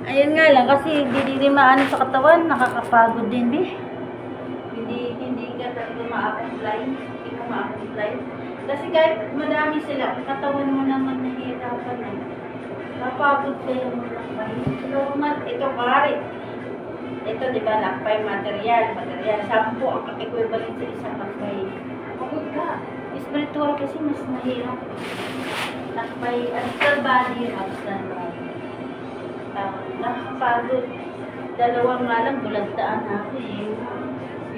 Ayun nga lang, kasi hindi din maano sa katawan, nakakapagod din, eh. Hindi ka talaga ma-apply. Hindi mo ma-apply. Kasi kahit madami sila, katawan mo naman nahihirapan eh. Napagod kayo mo lakbay. Normal, ito pare. Ito, di ba, lakbay material. 10 ang equivalent sa isang lakbay. Pagod ka. Spiritual kasi mas mahirap. Lakbay, astral body, astral body. Nakakapagod. Dalawang nga lang, bulagdaan ako eh.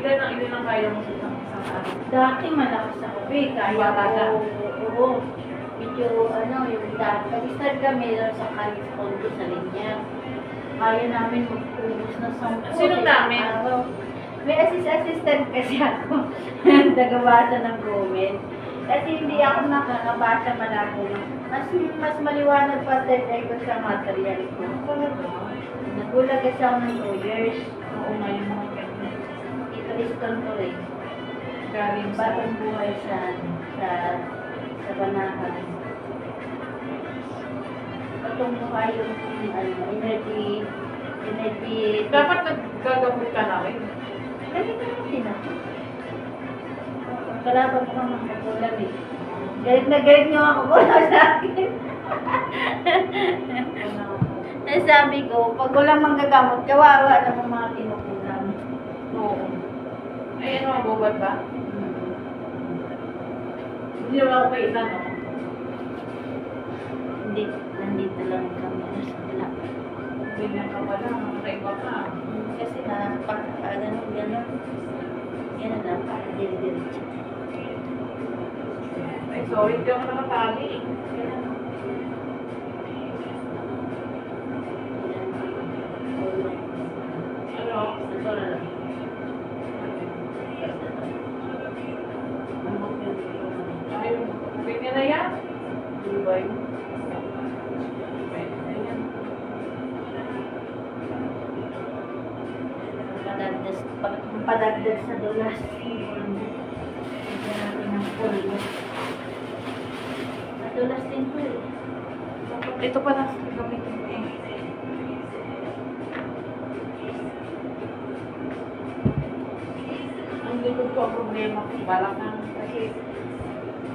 Ilan ang kaya mo sa isang araw? Dati malakas ako eh. Kaya ko, oo. Medyo, yung dati. Pag-start kami doon sa Calis Condo sa linya. Kaya namin mag-ubos na 10. Sino namin? May assistant kasi ako. Nagabasa ng comment. Kasi hindi ako nakakabasa malabo. Mas maliwanag pa third eye ko sa material ko. Nagulag kasi ako ng 2 years. Oo nga yung mga ganyan. Ito is ko rin. Galing sa... Bagong buhay sa Banahaw. Bagong buhay yung energy. Dapat naggagamot ka na rin. Kasi din ako. Kalaban ko ng kagulang eh. Galit na galit niyo ako sa akin. Sabi ko, pag walang manggagamot, kawawa naman mga kinukulang. Oo. Ay, ano, mabubad ba? Hindi naman ako kayo no? Hindi, nandito lang kami sa wala. Ganyan ka pala, nakakaiba ka. Kasi gano'n. Yan lang, para dili-diretso. Ay, sorry, hindi ako nakatali. Ano? Ito na lang. Ay, pwede na yan? Dubai. Pwede na yan. Padagdag sa dulas. Ito natin ang pulbo. Madulas din po eh. Ito pa na gamitin ko eh. Ang likod ko ang problema ko, balakang kasi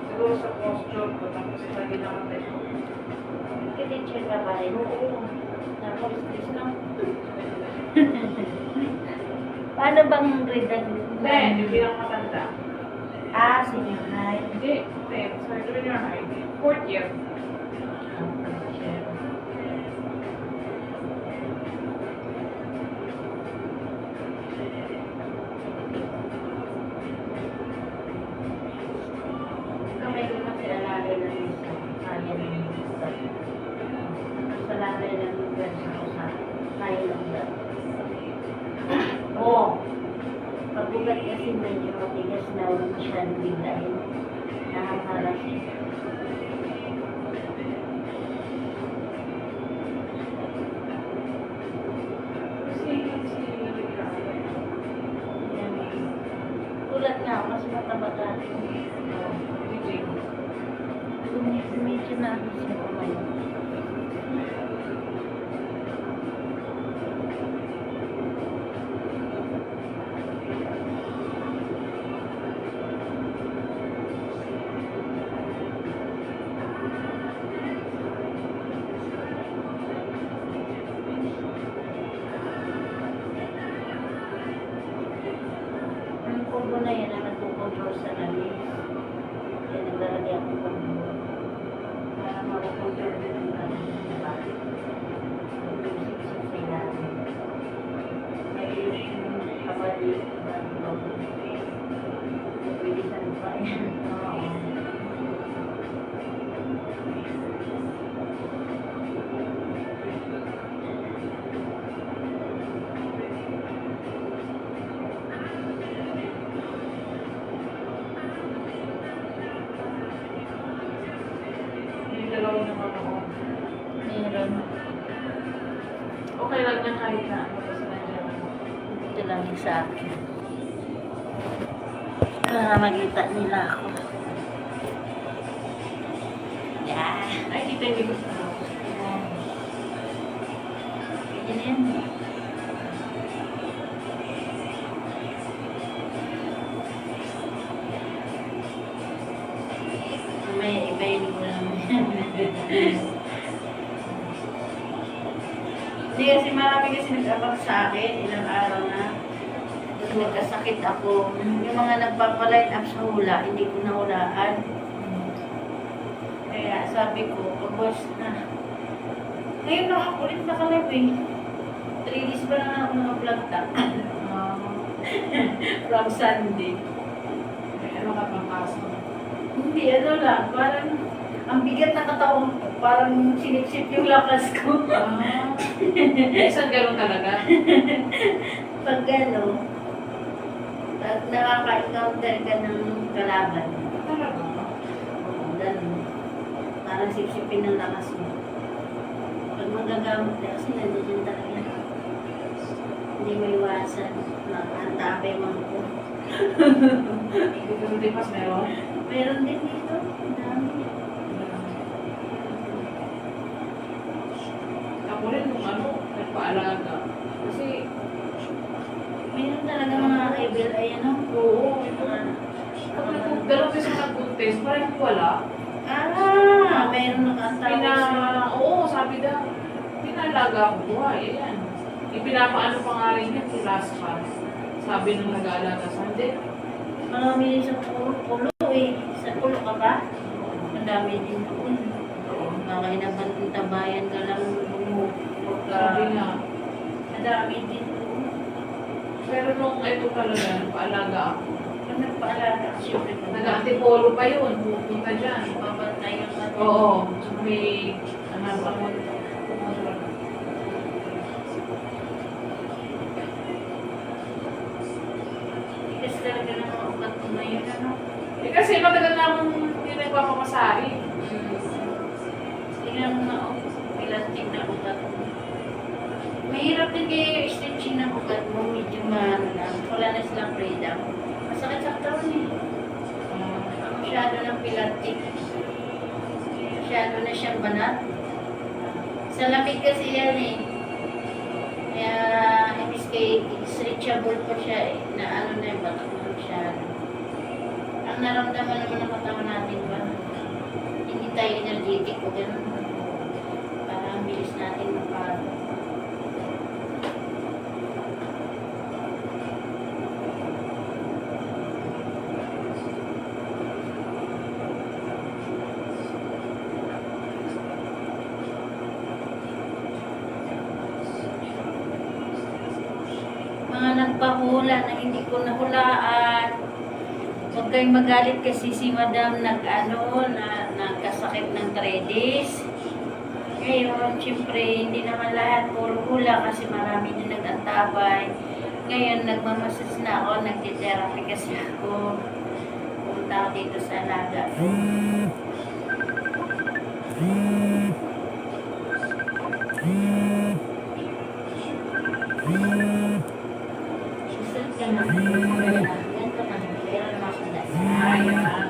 siguro sa posture ko, tapos lagi nakatay ko. Teacher ka ba rin? Oo. Tapos, lang. Paano bang grade ang... Hindi, hindi bilang matanda. Senior high. Hindi, sorry, junior high. 4th year. Kamay ko kasi alalay ng isa. Kaya ng isa. Sa lalay ng verso ko sa kaya ng dad. Oo. Pagbugat kasi medyo matigas na ulit siya biglain. Nakakaras. Tulad nga, mas mataba ka. Medyo na ako siya kumain. Ang combo na yan ang nagpo-control sa nalis. Kaya naglalagay ako ng combo. Para makakontrol din ang nalis sa bakit. Music sa ilalim. May yung kabali. Pwede sa lupa yan. Oo. Dalawa naman ako. Meron. Okay lang yan kahit na ano kasi nandiyan ako. Ito lang yung sa akin. Para makita nila ako. Yeah. Ay, kita hindi ko sa Pwede na yan. May iba-iba ko lang. Hindi kasi marami kasi nag-abang sa akin, ilang araw na. Tapos nagkasakit ako. Yung mga nagpapaline up sa hula, hindi ko nahulaan. Kaya sabi ko, pag-wash na. Ngayon lang ako ulit nakalive eh. 3 days pa lang ako naka-vlog ta. From Sunday. May ano ka pang kaso? Hindi, ano lang, parang ang bigat ng katawan ko, parang sinipsip yung lakas ko. Minsan gano'n talaga. Pag ano, pag nakaka-encounter ka ng kalaban, Talaga? oo, ganun. Parang sipsipin ng lakas mo. Pag magagamit na kasi nandiyan talaga. Hindi mo iwasan. Nakantapay mo ko. Dito sa Dipas meron? Meron din dito. Ang dami. Ako rin nung ano, nagpaalaga. Kasi, Meron talaga mga evil ay ano. oo, ito. Pag dalawang beses nag-contest, parang wala. Meron nakantapay siya. Oo, sabi daw. Pinalaga ko, buhay, ayan. Ipinapaano pa nga rin yun, last pass. Sabi nung nag-aalaga sa hindi. Marami din sa pulo eh. Sa pulo ka ba? Ang dami din doon. Baka inabantabayan ka lang Sabi nga. Madami din doon. Pero nung ito talaga, nagpaalaga ako. Pag nagpaalaga, siyempre Nag-antipolo pa yun, pupunta dyan. Babantay yung ano. Oo, may, ano ba? Kasi talaga ng mga ugat ko ngayon, ano? Eh kasi matagal na akong hindi nagpapamasahe. Tingnan mo nga, oh. Pilantik na ugat mo. Mahirap din kayo stitching ng ugat mo. Medyo maano lang. Wala na silang freedom. Masakit sa katawan eh. Masyado ng pilantik. Masyado na siyang banat. Sa lamig kasi yan eh. Kaya, imbis kay stretchable pa siya eh. Na ano na yung batak mo masyado. Ang naramdaman naman ng katawan natin ba? Hindi tayo energetic o ganun. Parang bilis natin mapagod. Mga nagpahula na hindi ko nahulaan. Huwag kayong magalit kasi si Madam nagkasakit ng 3 days. Ngayon, siyempre, hindi naman lahat puro hula kasi marami din nag-antabay. Ngayon, nagmamasas na ako, nagtitherapy kasi ako. Pumunta ako dito sa alaga. Susunod ka na. Ganito ka na. Pero naman sa dasa. Ayan.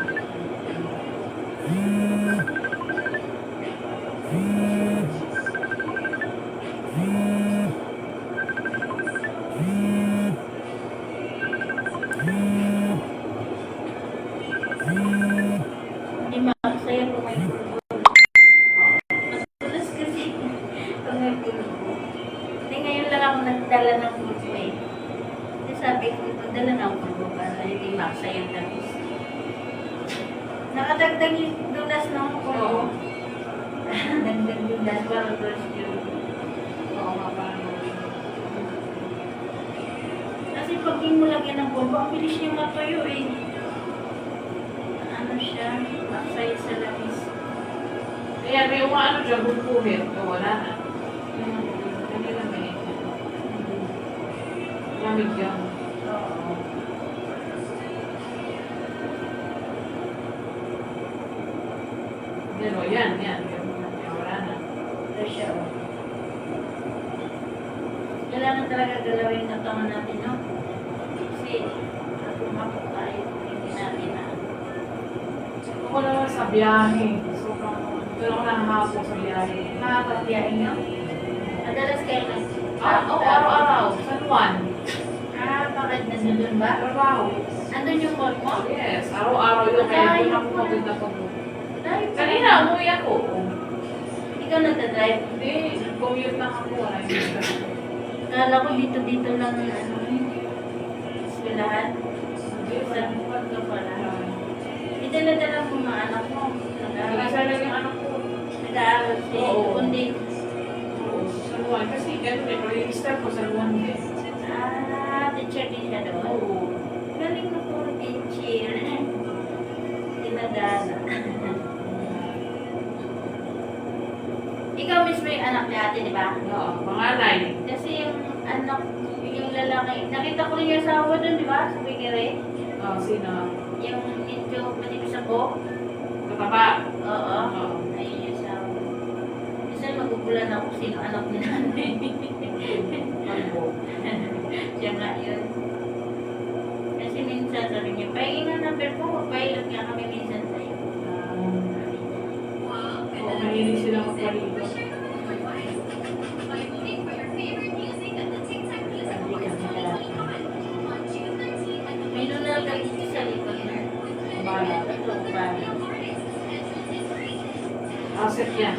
Hindi makasaya kung may pulbol. Matulas kasi kung may pulbol. Hindi ngayon lang ako nagdala ng pulbol eh. Kasi sabi ko, magdala ng pulbol para hindi makasaya ang tamis. Nakadagdag yung dunas ng pulbol. Dagdag dunas para doon yun. Oo nga, parang Kasi pag di mo lagyan ng pulbol, ang bilis niya matuyo eh. Ano siya, makasaya sa lamis. kaya may yung ano dyan, bubuhin. Wala na. Hindi na may lamig yan. Oo. Pero yan. Wala na. Ito siya, oh. Kailangan talaga galawin ng katawan natin, no? Kasi, lumapot tayo, hindi natin na. Ako naman sa biyahe. Sobrang, doon ako nahahapon sa biyahe. Makapagbiyahin nyo? Madalas kayo Oo, araw-araw. San Juan. Bakit nandun ba? Trabaho. Andun yung mall mo? Yes, araw-araw yun. Kaya doon ako maganda pa po. Kanina, umuwi ako. Ikaw nagdadrive? Hindi, commute lang ako. Wala yung Kala ko dito lang ano eskwelahan. Sa buwan ka pala. Idala-dala mo mga anak mo. Nag-aaral lang yung anak ko. Nag-aaral siya. Oo. Kundi. Oo, San Juan. Kasi ganun eh, pre-register ko San Juan din. Teacher din siya doon. Oo. Galing na po teacher. Tinadala. Ikaw mismo yung anak ni ate, di ba? Oo, panganay. Kasi yung anak, yung lalaki, nakita ko rin yung asawa doon, di ba? Sa Bigere. Oo, sino? Yung medyo manipis ako. Mataba. Oo. Oo. Ayun yung asawa. Kasi magugulan ako sino anak ni nanay. Ano? Siya nga yun. Kasi minsan sabi niya, pahingin na number ko, magpahilap nga kami minsan sa'yo. Oo, mahilig sila magpalito. May nunal dito sa likod na. Bala. Ito, bala. Asset yan.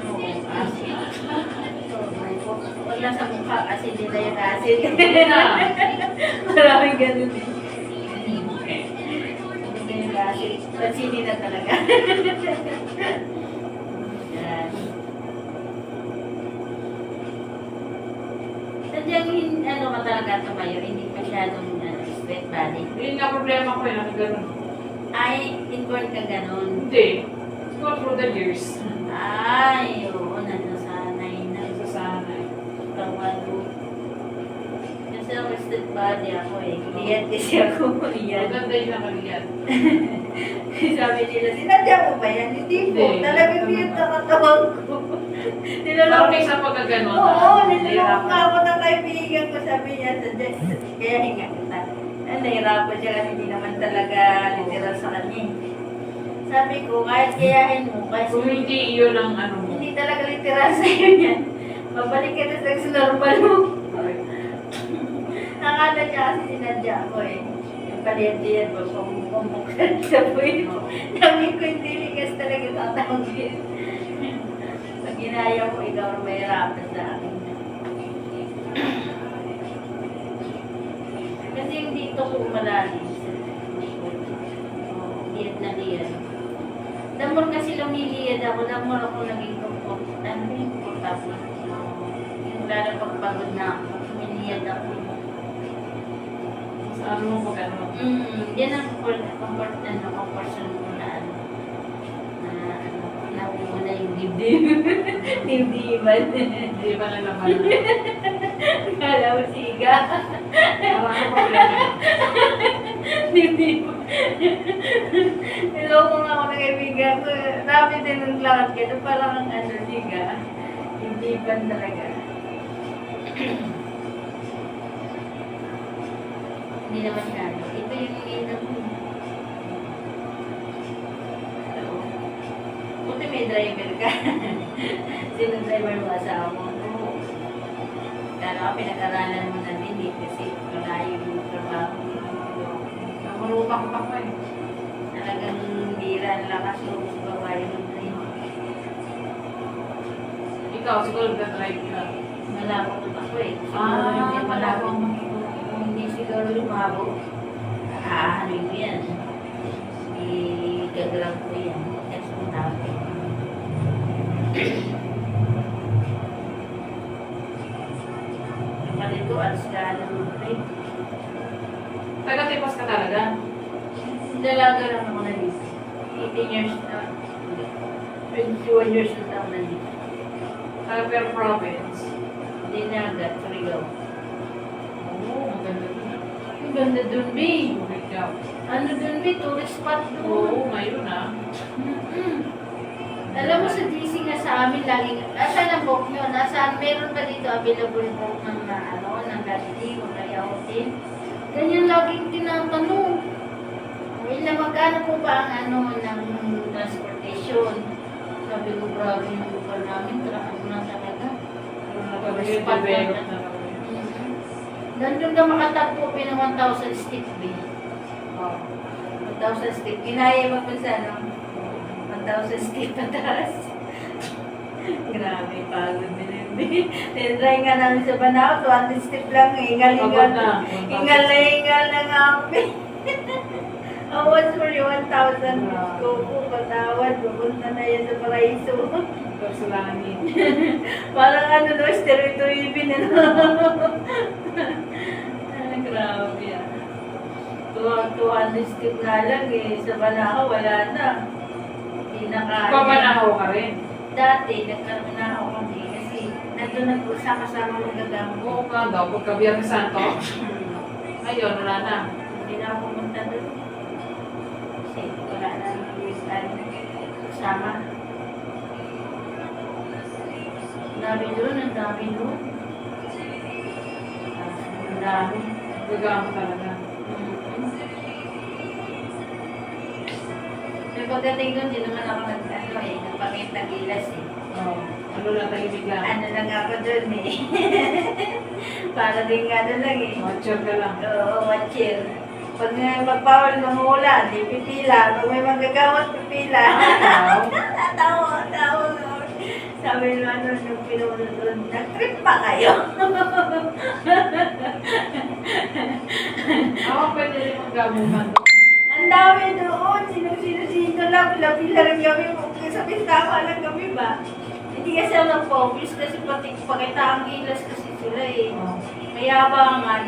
Oo, asin. Wala sa mukha kasi nila yung asin. Hindi na. Maraming ganun eh. Hindi yung asin. Pansinin na talaga. Yan. Sadyang ano ka talaga tumayo, hindi masyadong straight body. Yun nga problema ko yun, nakaganon. Ay, inborn ka ganun. Hindi. Go through the years. Ay, oo, nasasanay na. Nasasanay. Tawalo. Kasi rested body ako eh. Liyad kasi ako. Liyad. Maganda yung nakaliyad. Sabi nila, sinadya mo ba yan? Hindi po. Hindi. Talagang liyad na katawan ko. Parang Nilalaki. may isang pagkaganon. Oo, nilalaki ako ng kaibigan ko. Sabi niya, sadya. Kaya hinga kita. Nahirapan siya kasi hindi naman talaga literal sa kanya eh. Sabi ko, kahit kayahin mo, kasi Kung hindi yun ang ano mo. hindi talaga literal sa'yo yan. Mabalik ka na sa normal mo. Nakala niya kasi sinadya ako eh. Yung paliyad-liyad mo, pumukad sa puwit mo. Sabi ko, hindi ligas talaga tatawagin. Pag ginaya mo, ikaw ang mahirapan sa akin. Kasi yung dito ko malalim. Liyad na liyad. Damor kasi lumiliyad ako, damor ako naging komportable. Yung lalo pagpagod na ako, lumiliyad ako. Sa ano mo magano. Yan ang comfort ko na nakuha yung dibdib. Dibdiban. Hindi ba na naman? Kala mo siga. Parang ano problema. Dibdib. Niloko nga ako ng kaibigan ko. Rapid din ng lakad ka. Ito parang ang ano, siga. Dibdiban talaga. Hindi naman siya. Ito yung ina ko. Buti may driver ka. Sino driver mo asawa mo? Kala ka pinag-aralan mo na din eh, kasi malayo yung trabaho. Namurupak pa ko eh. Talagang bira ang lakas yung babae mo na yun. Ikaw, siguro nag-drive ka. Malabot ako eh. Ah, Hindi malabot. malabot. Kung hindi siguro lumabo, aahanin mo yan. I-gagrab ko yan. Kasi matabi. Kapalit ko, alas ka na rin. Taga-tipas ka talaga. Dalaga lang ako na dito. 18 years na. 21 years na ako na dito. Taga-per province. Dinagat, Surigao. Oo, maganda din. Ang ganda dun, B. Ikaw. Ano dun, B? Tourist spot dun. Oo, ngayon ah. Alam mo sa GC nga sa amin laging, asan ang book nyo? Nasaan? Meron ba dito available book ng ng Gandhi o kaya hotel? Ganyan laging tinatanong. Ilang magkano po ba ang ng transportation? Sabi ko, grabe yung lugar namin, ano na talaga. na talaga yung develop na talaga. Nandun ka makatagpo ng 1,000 step, B. Oo. 1,000 step. Ginaya mo pa sa ano? 1,000 step pataas. Grabe, pagod din yun, B. Tinry nga namin sa Banao, 200 step lang. Ingal-ingal. Pagod na. Ingal na nga ako, B. Awas for you, 1,000. Ko po, patawad. Pupunta na yan sa Paraiso. Ito sa langit. Parang ano no, stereotypin na no. Ay, grabe ah. 200 step nga lang eh. Sa Banahaw, wala na. Hindi na kaya. Pamanahaw ka rin. Dati, nagkaroon na ako kami kasi nandun kasama magagamot. Oo nga daw, pagka Biyernes Santo. Ngayon, wala na. Hindi na ako pumunta doon. Kasi wala na kasama. Ang dami doon, ang dami doon. Ang dami. Gagamo talaga. May pagdating doon, di naman ako nagpakita gilas eh. Oo. Ano na tahimik lang. Ano lang ako doon eh. Para din ano lang eh. Watcher ka lang. Oo, watcher. Pag magpawal ng ulan, di pipila. Pag may magagamot, pipila. Tawa. Sabi nyo ano, nung pinuno doon, nag-trip pa kayo. Ako pwede rin maggamutan. Ang dami doon, sino lang, pila rin kami, sa pintama lang kami ba? Hindi kasi ako nag-focus kasi pati pakita ang gilas kasi sila eh. Oo. Mayabangan.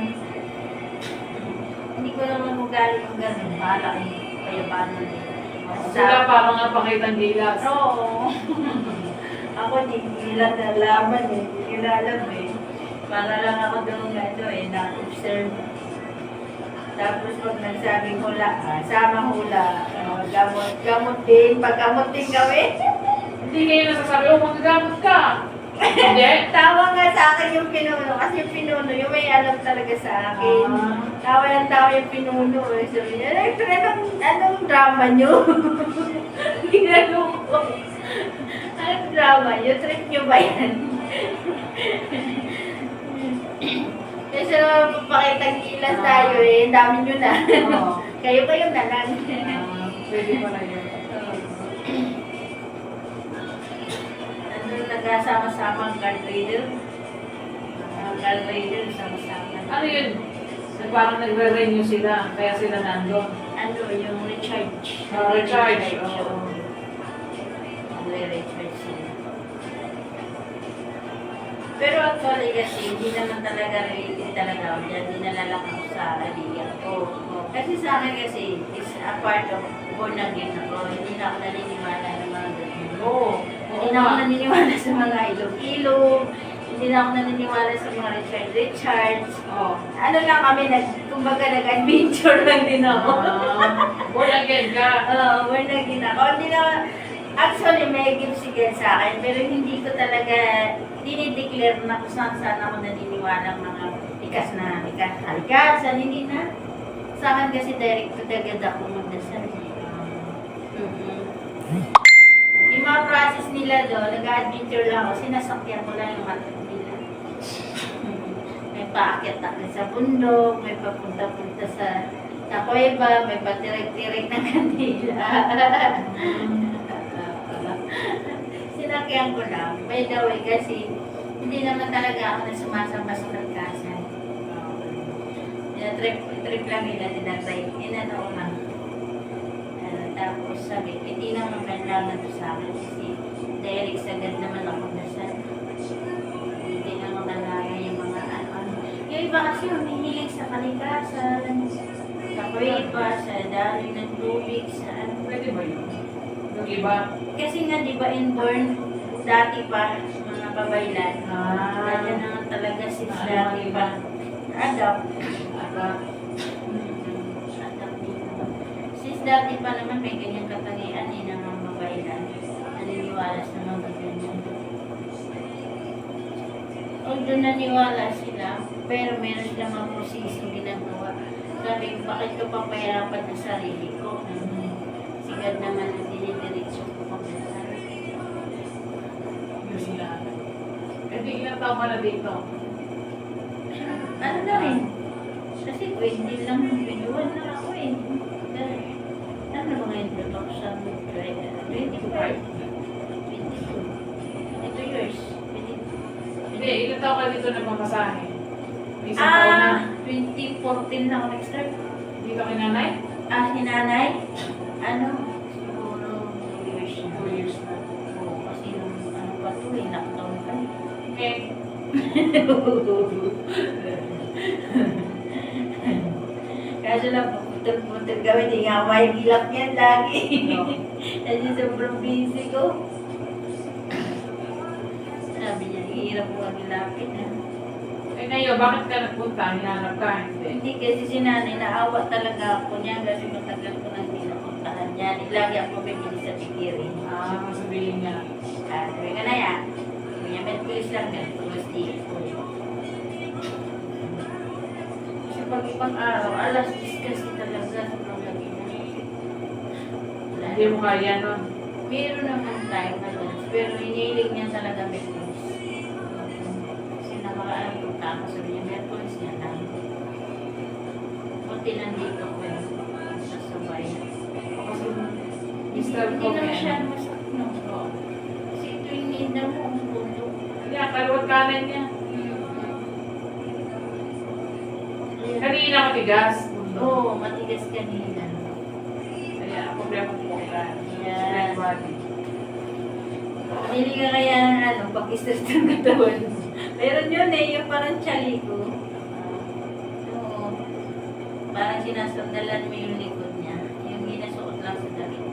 Hindi ko naman magaling yung ganun, bahala eh, payabanan eh. Sila parang nga pakitang gilas. Oo. Ako hindi nila nalaman eh, hindi nila alam eh. Para lang ako doon na-observe. Tapos pag nagsabing hula, sama hula, gamot din, paggamot din kami. Hindi kayo nasasabi, oh, magagamot ka. Hindi? Tawa nga sa akin yung pinuno, kasi yung pinuno, yung may alam talaga sa akin. Tawa yung pinuno. Sabi niya, anong drama nyo? Ginano ko. Anong drama nyo? Trip nyo ba yan? Kasi papakitang ilas tayo eh, dami nyo na. Oo. Kayo na lang. Pwede pala yun. Nagkasama-sama ang card reader. Ang card reader, sama-sama. Ano yun? Parang nagre-renew sila, kaya sila nandun. Ano, yung recharge. Recharge, oo. Nagre-recharge sila. Pero actually kasi, hindi naman talaga related talaga ako dyan. Hindi nalalak ako sa religion ko. Kasi sa akin kasi, is a part of born again ako. Hindi na ako naniniwala ng mga ganun. Oo. Hindi na ako naniniwala sa mga ilog-ilog. Hindi na ako naniniwala sa mga Richard. Oo. Ano lang kami, kumbaga nag-adventure lang din ako. Born again ka. Oo, born again ako. Hindi na, actually may gift si God sa akin, pero hindi ko talaga dinideclare na kung saan ako naniniwala ng mga kalikasan, hindi na. Sa akin kasi direct to the God ako magdasal. Yung mga process nila doon, nag-adventure lang ako, sinasakyan ko lang yung mata nila. May paakyat-akyat sa bundok, may papunta-punta sa kuweba, may patirig-tirig na kandila. Sinakyan ko lang. By the way, kasi hindi naman talaga ako na sumasamba sa kalikasan. Trip lang nila, tinatry. Inano ko lang. Tapos sabi, hindi naman kailangan to sa akin kasi direct sagad naman ako dasal. Hindi naman talaga yung mga ano. Yung iba kasi humihilig sa kalikasan, sa kuweba, sa daloy ng tubig, sa ano. Pwede ba yun? Yung iba? Kasi nga di ba inborn, dati pa, mga kabaylan. Ganyan naman talaga si dati pa. Adapt. Dati pa naman may ganyang katangian ng mga mabaylan. Naniniwala sa mga ganyan. Although naniwala sila, pero meron silang mga prosesong ginagawa. Sabi ko, bakit ko papahirapan ng sarili ko? Sigad naman ang dinidiretso ko pagkasal. Yung sila. Hindi ilang taon ka na dito. Ano na rin? Kasi 20 lang, 21 na ako eh. Ano ba ngayon? 2025? 22. 2 years. 22. Hindi, ilang taon ka dito nagmamasahe? May isang taon na. 2014 na ako nag-start. Dito kay nanay? Si nanay, ano, siguro 2 years na. 2 years na. Oo, kasi nung ano pa to eh, lockdown pa eh. Okay. Kaso lang, putol-putol kami, di nga may gilap yan lagi. No. Kasi sobrang busy ko. Sabi niya, hirap ko magilapin ha. Eh ngayon, bakit ka nagpunta? Hinanap ka? Hindi. Hindi kasi si nanay, naawa talaga ako niya kasi matagal ko nang pinapuntahan niya. Lagi ako bibili sa tigirin. Sabihin niya. Sabi ka na yan. Kuya, Merkulis lang, Merkulis dito. Kasi pag ibang araw, alas 10 kasi talaga sobrang lagi na. Hindi mo kaya nun. Meron naman time na lunch, pero hinihiling niya talaga Merkulis. Kasi nakaraan yung tama, sabi niya, Merkulis niya lang. Buti nandito ko eh, sa sabay. Kasi Mr. Hindi naman Comen. siya masakno. Kasi ito yung ninda mo, ang pundo. Kaya, kaliwat kanan niya. Kanina matigas. Oo, matigas kanina. Kaya, ang problema po ka. Yes. Stress body. Hindi ka kaya ng ano, pag-stress ng katawan. Meron yun eh, yung parang chali ko. Oo. Parang sinasandalan mo yung likod niya. Yung ginasuot lang sa damit.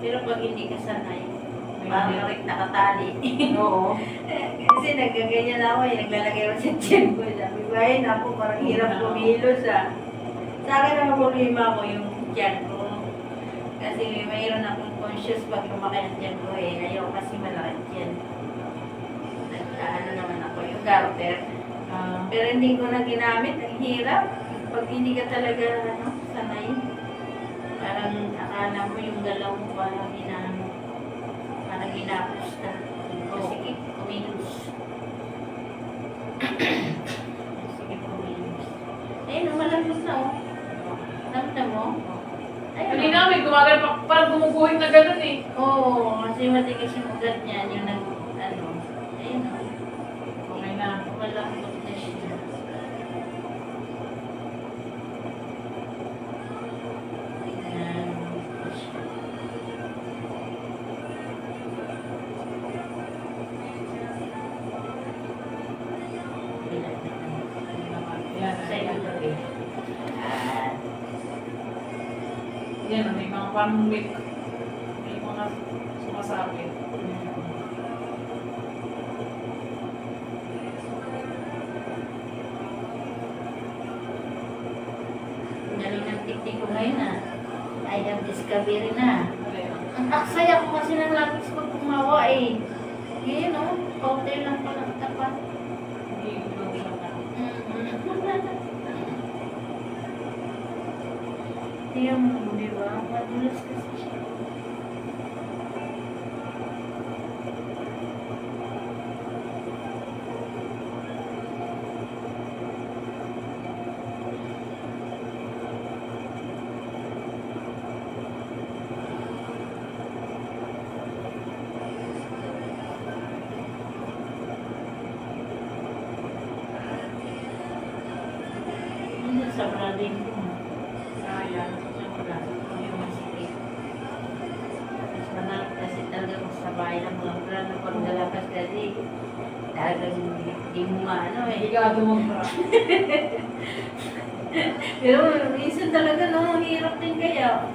Pero pag hindi ka sanay, parang rin nakatali. Oo. Kasi nagaganyan ako eh, naglalagay ako sa tiyan ko. Sabi ko, ay naku, parang hirap kumilos ah. Sa akin ang problema ko yung tiyan ko. Kasi mayroon akong conscious pag lumaki ang tiyan ko eh. Ayaw kasi malaki tiyan. Ano naman ako, yung garter. Pero hindi ko na ginamit, ang hirap. Pag hindi ka talaga ano, sanay. Parang akala mo yung galaw mo parang parang ginapos ka. Sige, kumilos. Sige, kumilos. Ayun, malambot na oh. Ramdam mo? Ayun. Kanina may gumagano, parang gumuguhit na gano'n eh. Oo, kasi matigas yung ugat niya, yung ano, ayun o. Okay na. Malambot na siya. Ayan. Yan. Sa iyo gabi. At Yan, may mga parang may mga sumasakit. galing ng tiktik ko ngayon ah. I have discovery na. Alin? Ang aksaya ko kasi ng lapis pag kumawa eh. Ngayon oh, powder lang pala tapat. Hindi ko siya na. Tingnan mo, di ba? Madulas kasi siya. Minsan sa braling ko. Sayang. Sobra. Yung masikip. Mas manang kasi talaga kung sa bayan ng mga brano pag nalakas kasi talagang di mo maano Hindi eh. ka dumagpara. Pero minsan talaga no, ang hirap din kaya.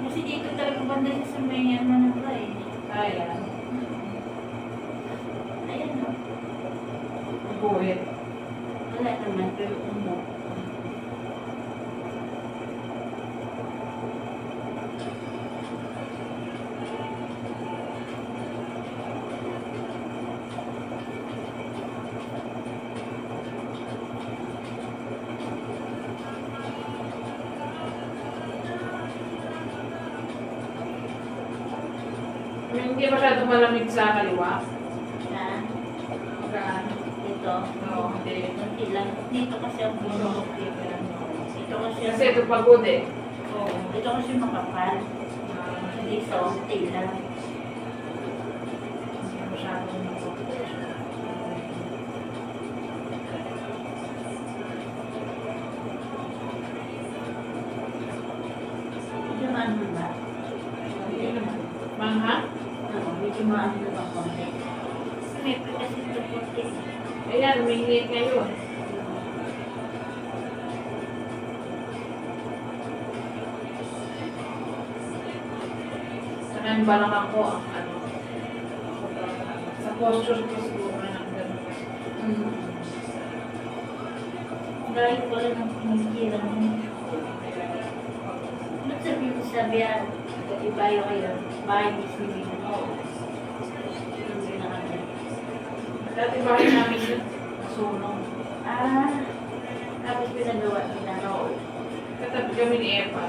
Kasi dito talaga banda siya sa may Manila eh. Sayang. Ayan no. Guhit. Wala naman pero umok. Hindi masyadong malamig sa kaliwa. Yan. Saan? Dito. Oo, hindi. Kunti lang. Dito kasi ang puno. Dito kasi Kasi ito pagod eh. Oo. Dito kasi makapal. Dito, kunti lang. Hindi masyadong Medyo maano ba? Hindi naman. Mangha? Oo, medyo maano na ba konti? Siyempre kasi ito kunti. Ayan, uminit ngayon. Saka yung balakang ko, ang ano. Sa posture ko siguro na ang ganun. Dahil wala nang pinigilan mo. Ba't sabi yan? Ibayo kayo. Bahay mismo yun. Oo. Hindi na kami. Dati bahay namin yun. Nasunog. Ah, tapos pinagawa nila. Oo. Katabi kami ni Epa.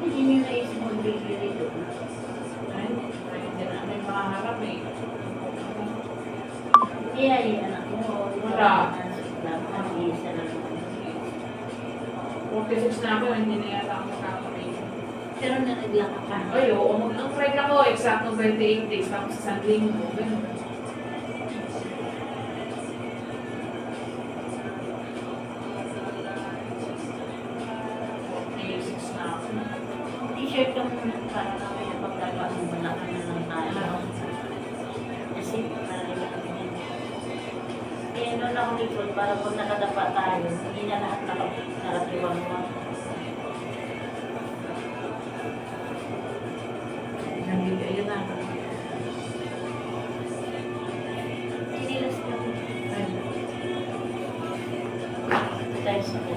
Hindi nyo naisip magbigay doon. Ay, hindi na. May makaharap eh. Kaya yung anak mo. Wala. Mag-iisa lang. 46 na ako, hindi na yata ako makakapit. Pero nalaglang ka. Ay, oo. Ang flight ako, exactong 28 days. Tapos sa linggo. Ganun. T-shirt ka muna para kami na pagkagawa mo wala ka na lang tayo. Kasi para lang yan. Kaya noon ako likod para pag nakadapa tayo, hindi na lahat nakatiwang mo. Nandito, ayun na. Sinilas ka mo. Tayo sa ko.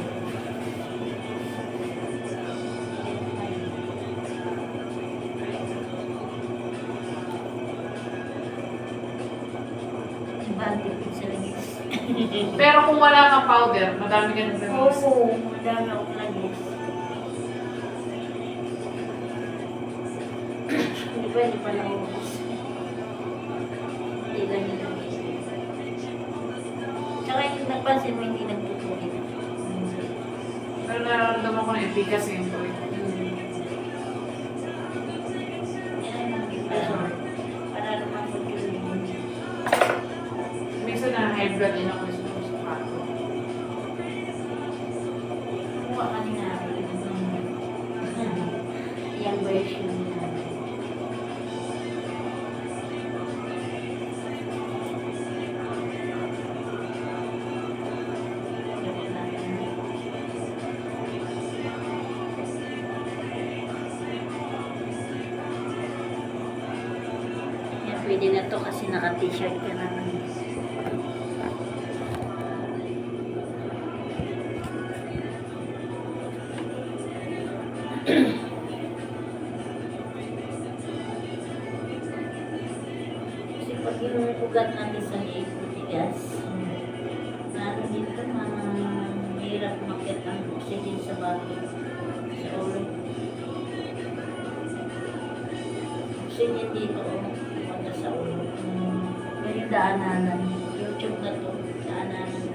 Advantage sa langis. Pero kung wala kang powder, madami ka nang gamis. Oo, madami akong langis. Hindi pa lang ubus. Hindi lang yung langis. Tsaka yung napansin mo hindi nagtutuloy. Pero nararamdaman ko na efficacy yung toy. Yan ang pressure. Para naman mag-tuloy. Minsan na high blood din ako sa puso. Kuha ka ni namin. Yung version niya. Yan, pwede na to kasi naka-t-shirt ka naman. Kasi pag inuugat natin sa liig, matigas, na dito mahirap makit ang oxygen sa bato, sa ulo. Oxygen dito, punta sa ulo. May daananan. YouTube na to, daananan.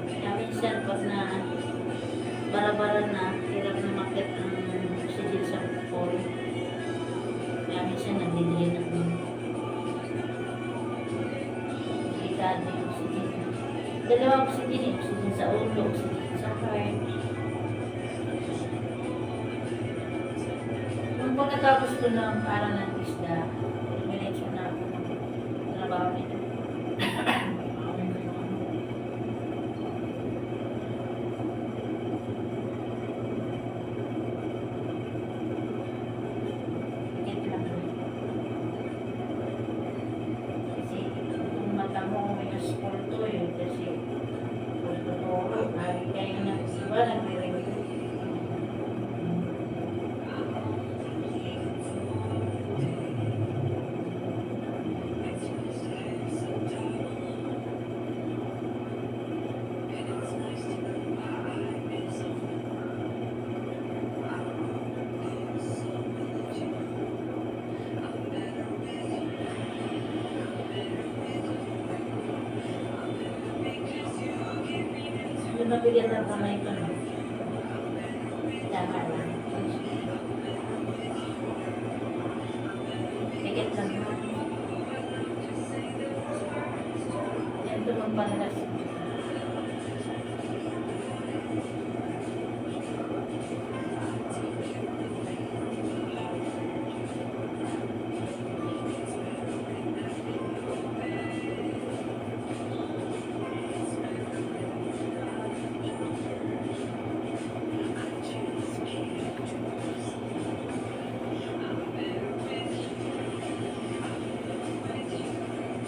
Kaya minsan pag na barabaran na, hirap na makit ang oxygen sa ulo. Kaya minsan nagdidrain ako. Delikado yung oxygen. Dalawang oxygen eh. Oxygen sa ulo, oxygen sa heart. Nung pagkatapos ko ng aral ng isda, minensyon na ako ng trabaho nito. Higit lang. Kasi kung mata mo may school to eh. Kasi kung totoo, kaya na iba nagre-review. mabigat ang kamay ko. No? Tama lang. Bigat lang. Yan ito magpanalas.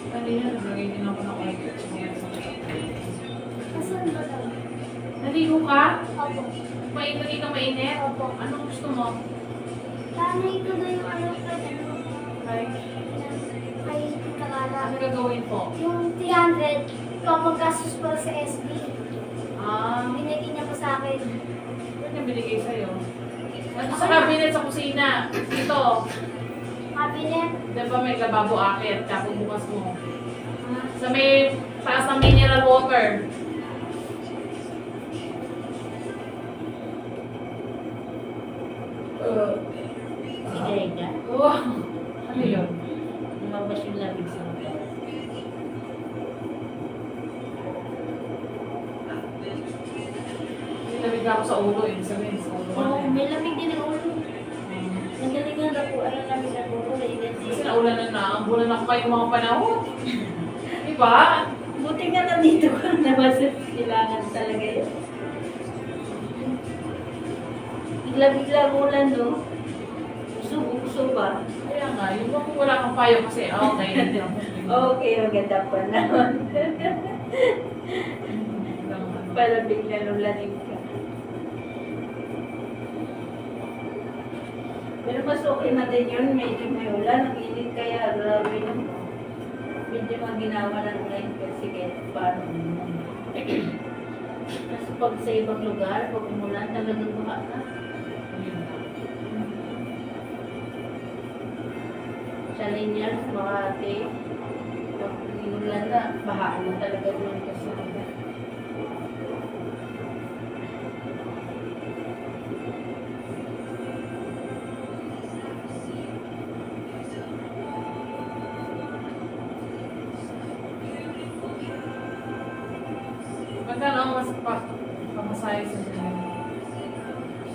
Kanina, naglagay din ako ng oil at sumaya sa Asan ba daw? Naligo ka? Opo. Hindi ka mainit? Opo. Anong gusto mo? Sana ito daw yung ano kay ano, Right? kay Kakala. Ano gagawin po? Yung 300, papagastos pa sa SB. Ano Binigay niya pa sa akin. niya binigay sa'yo? Sa cabinet sa kusina. Dito. Cabinet. Di ba may lababo akit? Tapos bukas mo. Sa may taas ng mineral water. Sigay ka. Oh, ano yun? Lumabas yung lamig sa mata. Nilamig ako sa ulo. Ibig sabihin sa ulo. Oo, may lamig din ang ulo. Nagalingan na po. Ano lamig ang ulo? Kasi naulanan na. Ang bulan ako kayo mga panahon. Diba? Buti nga nandito ko labas. Kailangan talaga yun. Bigla-bigla ulan, no? Uso ba? Kaya nga, yung bang wala kang payo kasi, okay. Hindi ako. Okay, maganda pa naman. Para bigla nulanin ka. Pero mas okay na din yun. Medyo may ulan. Ang init kaya grabe no. Medyo maginawa ng ulan kasi kahit paano. Kasi pag sa ibang lugar, pag umulan, talagang baka na. Sa linyas, Makati, pag inulan na, baha na talaga doon kasi. Magkano ang pamasahe sa dyan?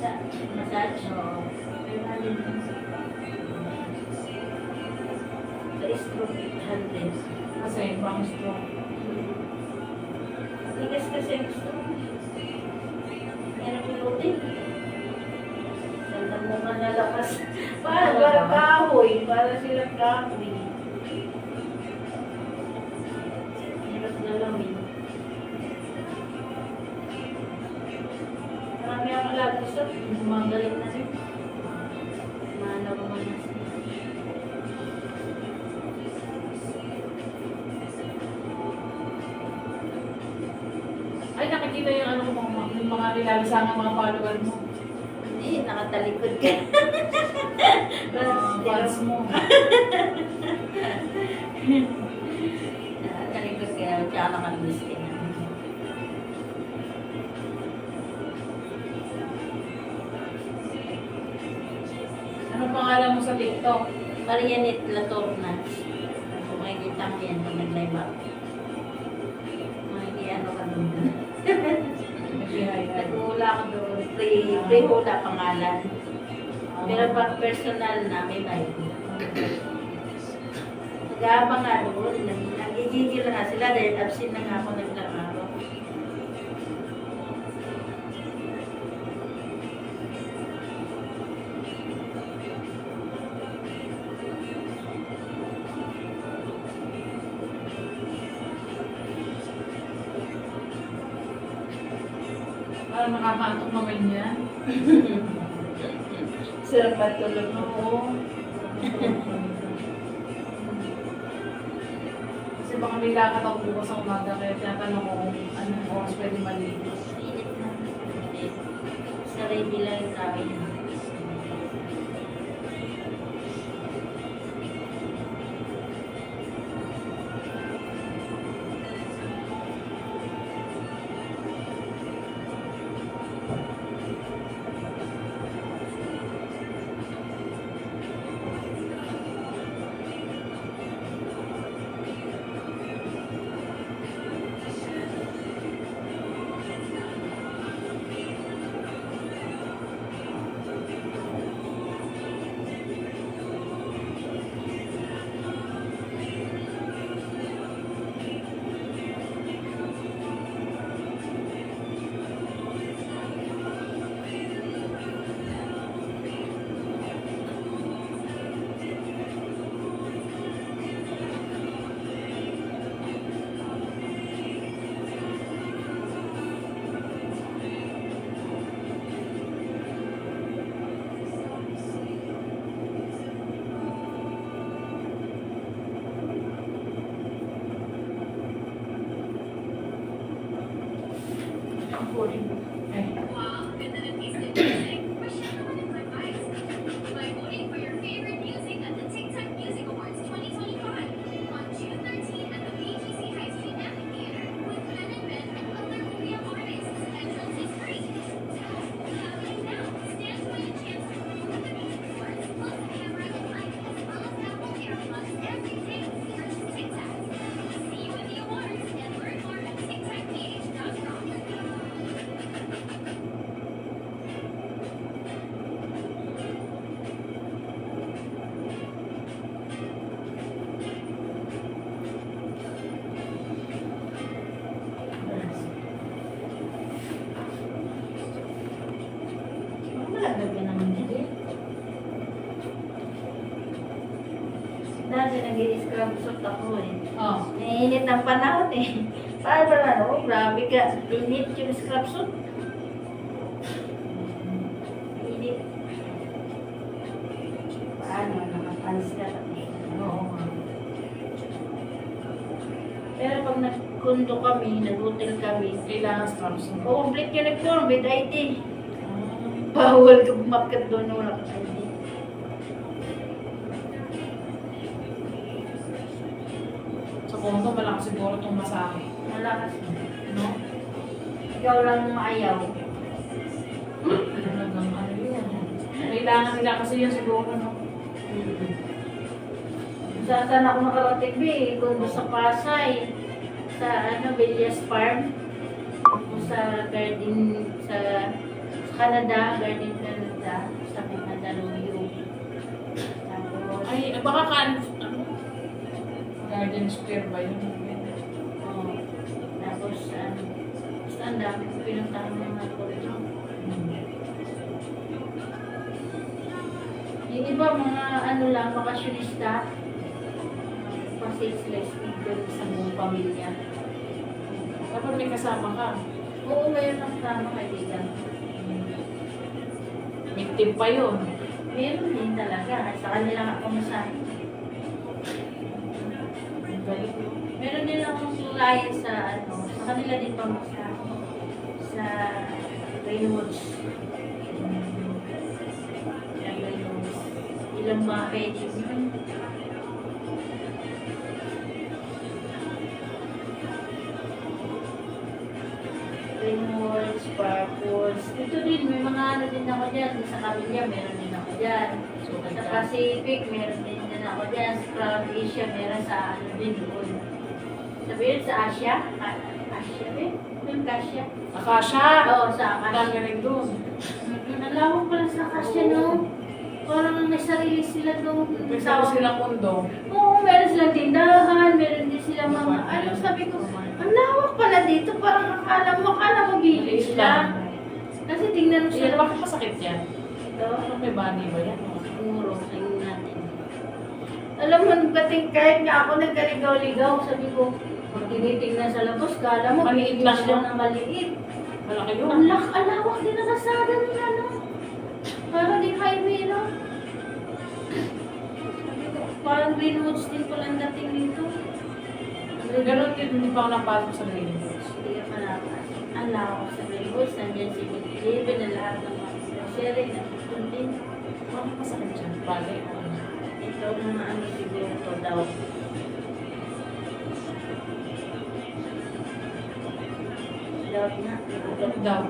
Sa massage, Oo. sa stroke 800. Kasi, pang stroke. Tigas kasi ang stroke. Yan ang pinutin. Sanda mo ka nalakas. Para kahoy. Para silang kahoy. Hirap na lamin. Marami ang alagos sa gumagaling na rin. Manaw mo na siya. Ay, nakikita yung ano ko, yung mga nilalisangan mga follower mo. Hindi, nakatalikod ka. Fans mo. Nakatalikod ka. Tsaka nakamiss ka na. Ano pangalan mo sa TikTok? Marianit Latorna. Kung makikita mo yan pag nag-live ako. Ano ka doon. Nag-uula ako doon. Pre-hula pangalan. Pero pag personal na, may bayad. Nag-aabang nga doon. Nagigigil na nga sila dahil absent na nga ako naglalaro. Parang nakakaantok naman yan. Sarap matulog mo. Oo. Kasi baka may lakad ako bukas sa umaga, kaya tinatanong ko kung anong oras pwede maligo. Init na. Sa ready lang yung namin. Eh, Malaglag naman din. Dati nag-i-scrub suit ako eh. oh. Nainit ang panahon eh. Paano ba na? Oh, grabe ka. Init yung scrub suit. Init. Paano? Nakapanis ka. Oo nga. Pero pag nagkundo kami, nag-hotel kami, Kailangan scrubs mo. complete uniform with ID. Bawal ka bumakat doon na wala ka ID. Sa kondo, malakas siguro itong masahe. Malakas. No? Ikaw lang maayaw. Talagang ano yun. Kailangan nila kasi yun siguro, no? Saan ako nakarating ba kundo sa Pasay. Sa Villas Farm. Tapos sa garden sa Canada, Garden Canada. Sa Mandaluyong. Tapos, Ay, baka ano? Garden Square ba yun? oh, tapos, basta ang dami ko pinuntahan ng mga koreano. Yung iba mga ano lang, bakasyonista, pa-sexless doon sa buong pamilya. Dapat may kasama ka. Oo, mayroon ang tama kaibigan. Victim pa yun. Meron din talaga. Sa kanila nga pumasahin. Ang galing. Meron din akong client sa sa kanila din pumasahin. Sa Greenwoods. Sa Greenwoods. Ilang bahay din yun. Greenwoods, Sparkles. Ito din, may mga ano din ako dyan. Sa Camilla, meron din ako dyan. So, Sa Pacific, meron din ako dyan. Sa Crown Asia, meron sa ano din doon. Sabihin sa Asia? Asia din? Yung Asia? Akasha! Oo, sa Ang Asia. dami rin doon. Ang lawak pala sa Asia, no? Parang may sarili sila doon. May sabi silang kondo. Oo, meron silang tindahan, meron din silang mga, ano sabi ko, ang lawak pala dito, parang akala mo village lang. Kasi tingnan mo Iyan, sila. bakit masakit yan? Ito, Ano may bani ba yan? siguro, tingnan natin. Alam mo, kahit nga ako nagkaligaw-ligaw, sabi ko, pag tinitingnan sa labas, kala mo, Maliit lang village lang yun. na maliit. Malaki yun. Ang lawak din na kasada nila, no? Parang di highway, no? Sabi ko, parang Greenwoods din pala ang dating dito. Ganon din, hindi pa ako napasok sa Greenwoods. Hindi ka malakas. Ang lawak sa Greenwoods, nandiyan si Bilibin na lahat ng mga grocery na din. Bakit masakit yan? Bali. Ito mga ano siguro to daw. Daw na. Ugat daw.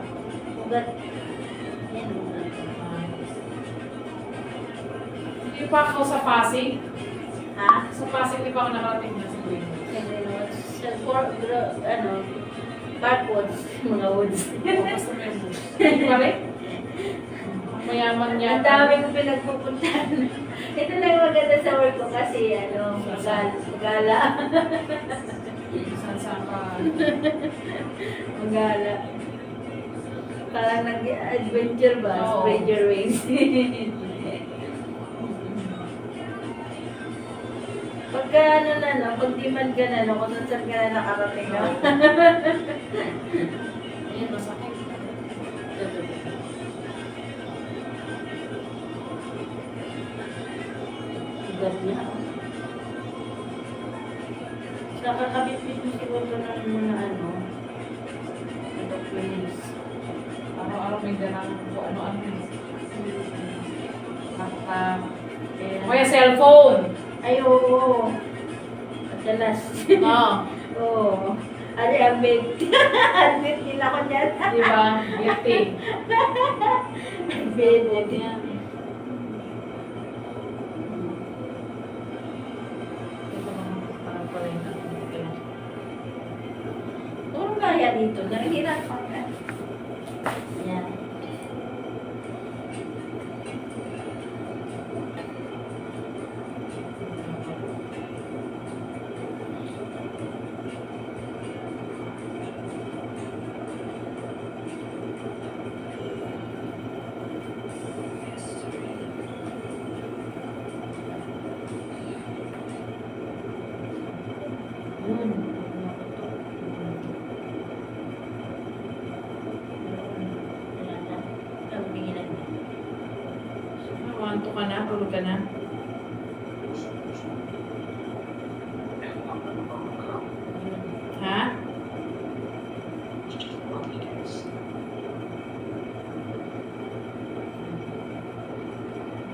Ugat. Yan, ugat. Hindi pa ako sa Pasig. Ha? Sa Pasig, hindi pa ako nakarating na sa Greenwoods. Sa Greenwoods. Sa ano, backwoods, mga woods. O, basta may bus. Hindi pa rin? Ang mayaman niya. Ang dami kong pinagpupuntahan. Ito lang yung maganda sa work ko kasi, magala. Saan ka? Magala. Parang nag-adventure ba? Oo. Stranger Ways. Pagka ano na, no, pag demand ka na, no, kung saan ka na nakarating na. Ayan, masakit. Ugat niya. Sa kakabit-bit mo siguro ng mga ano, documents. may dalang kung ano-ano yun. O kaya cellphone. Ay, oo. Madalas. Oo. Oo. Ali, abit. Abit din ako dyan. Di ba? Beauty. Abit. Yan. Ito mga parang pala yung Puro kaya dito. Nahihirapan ka. Yan. Yun. Wanto ka na? Tulog ka na? Ha?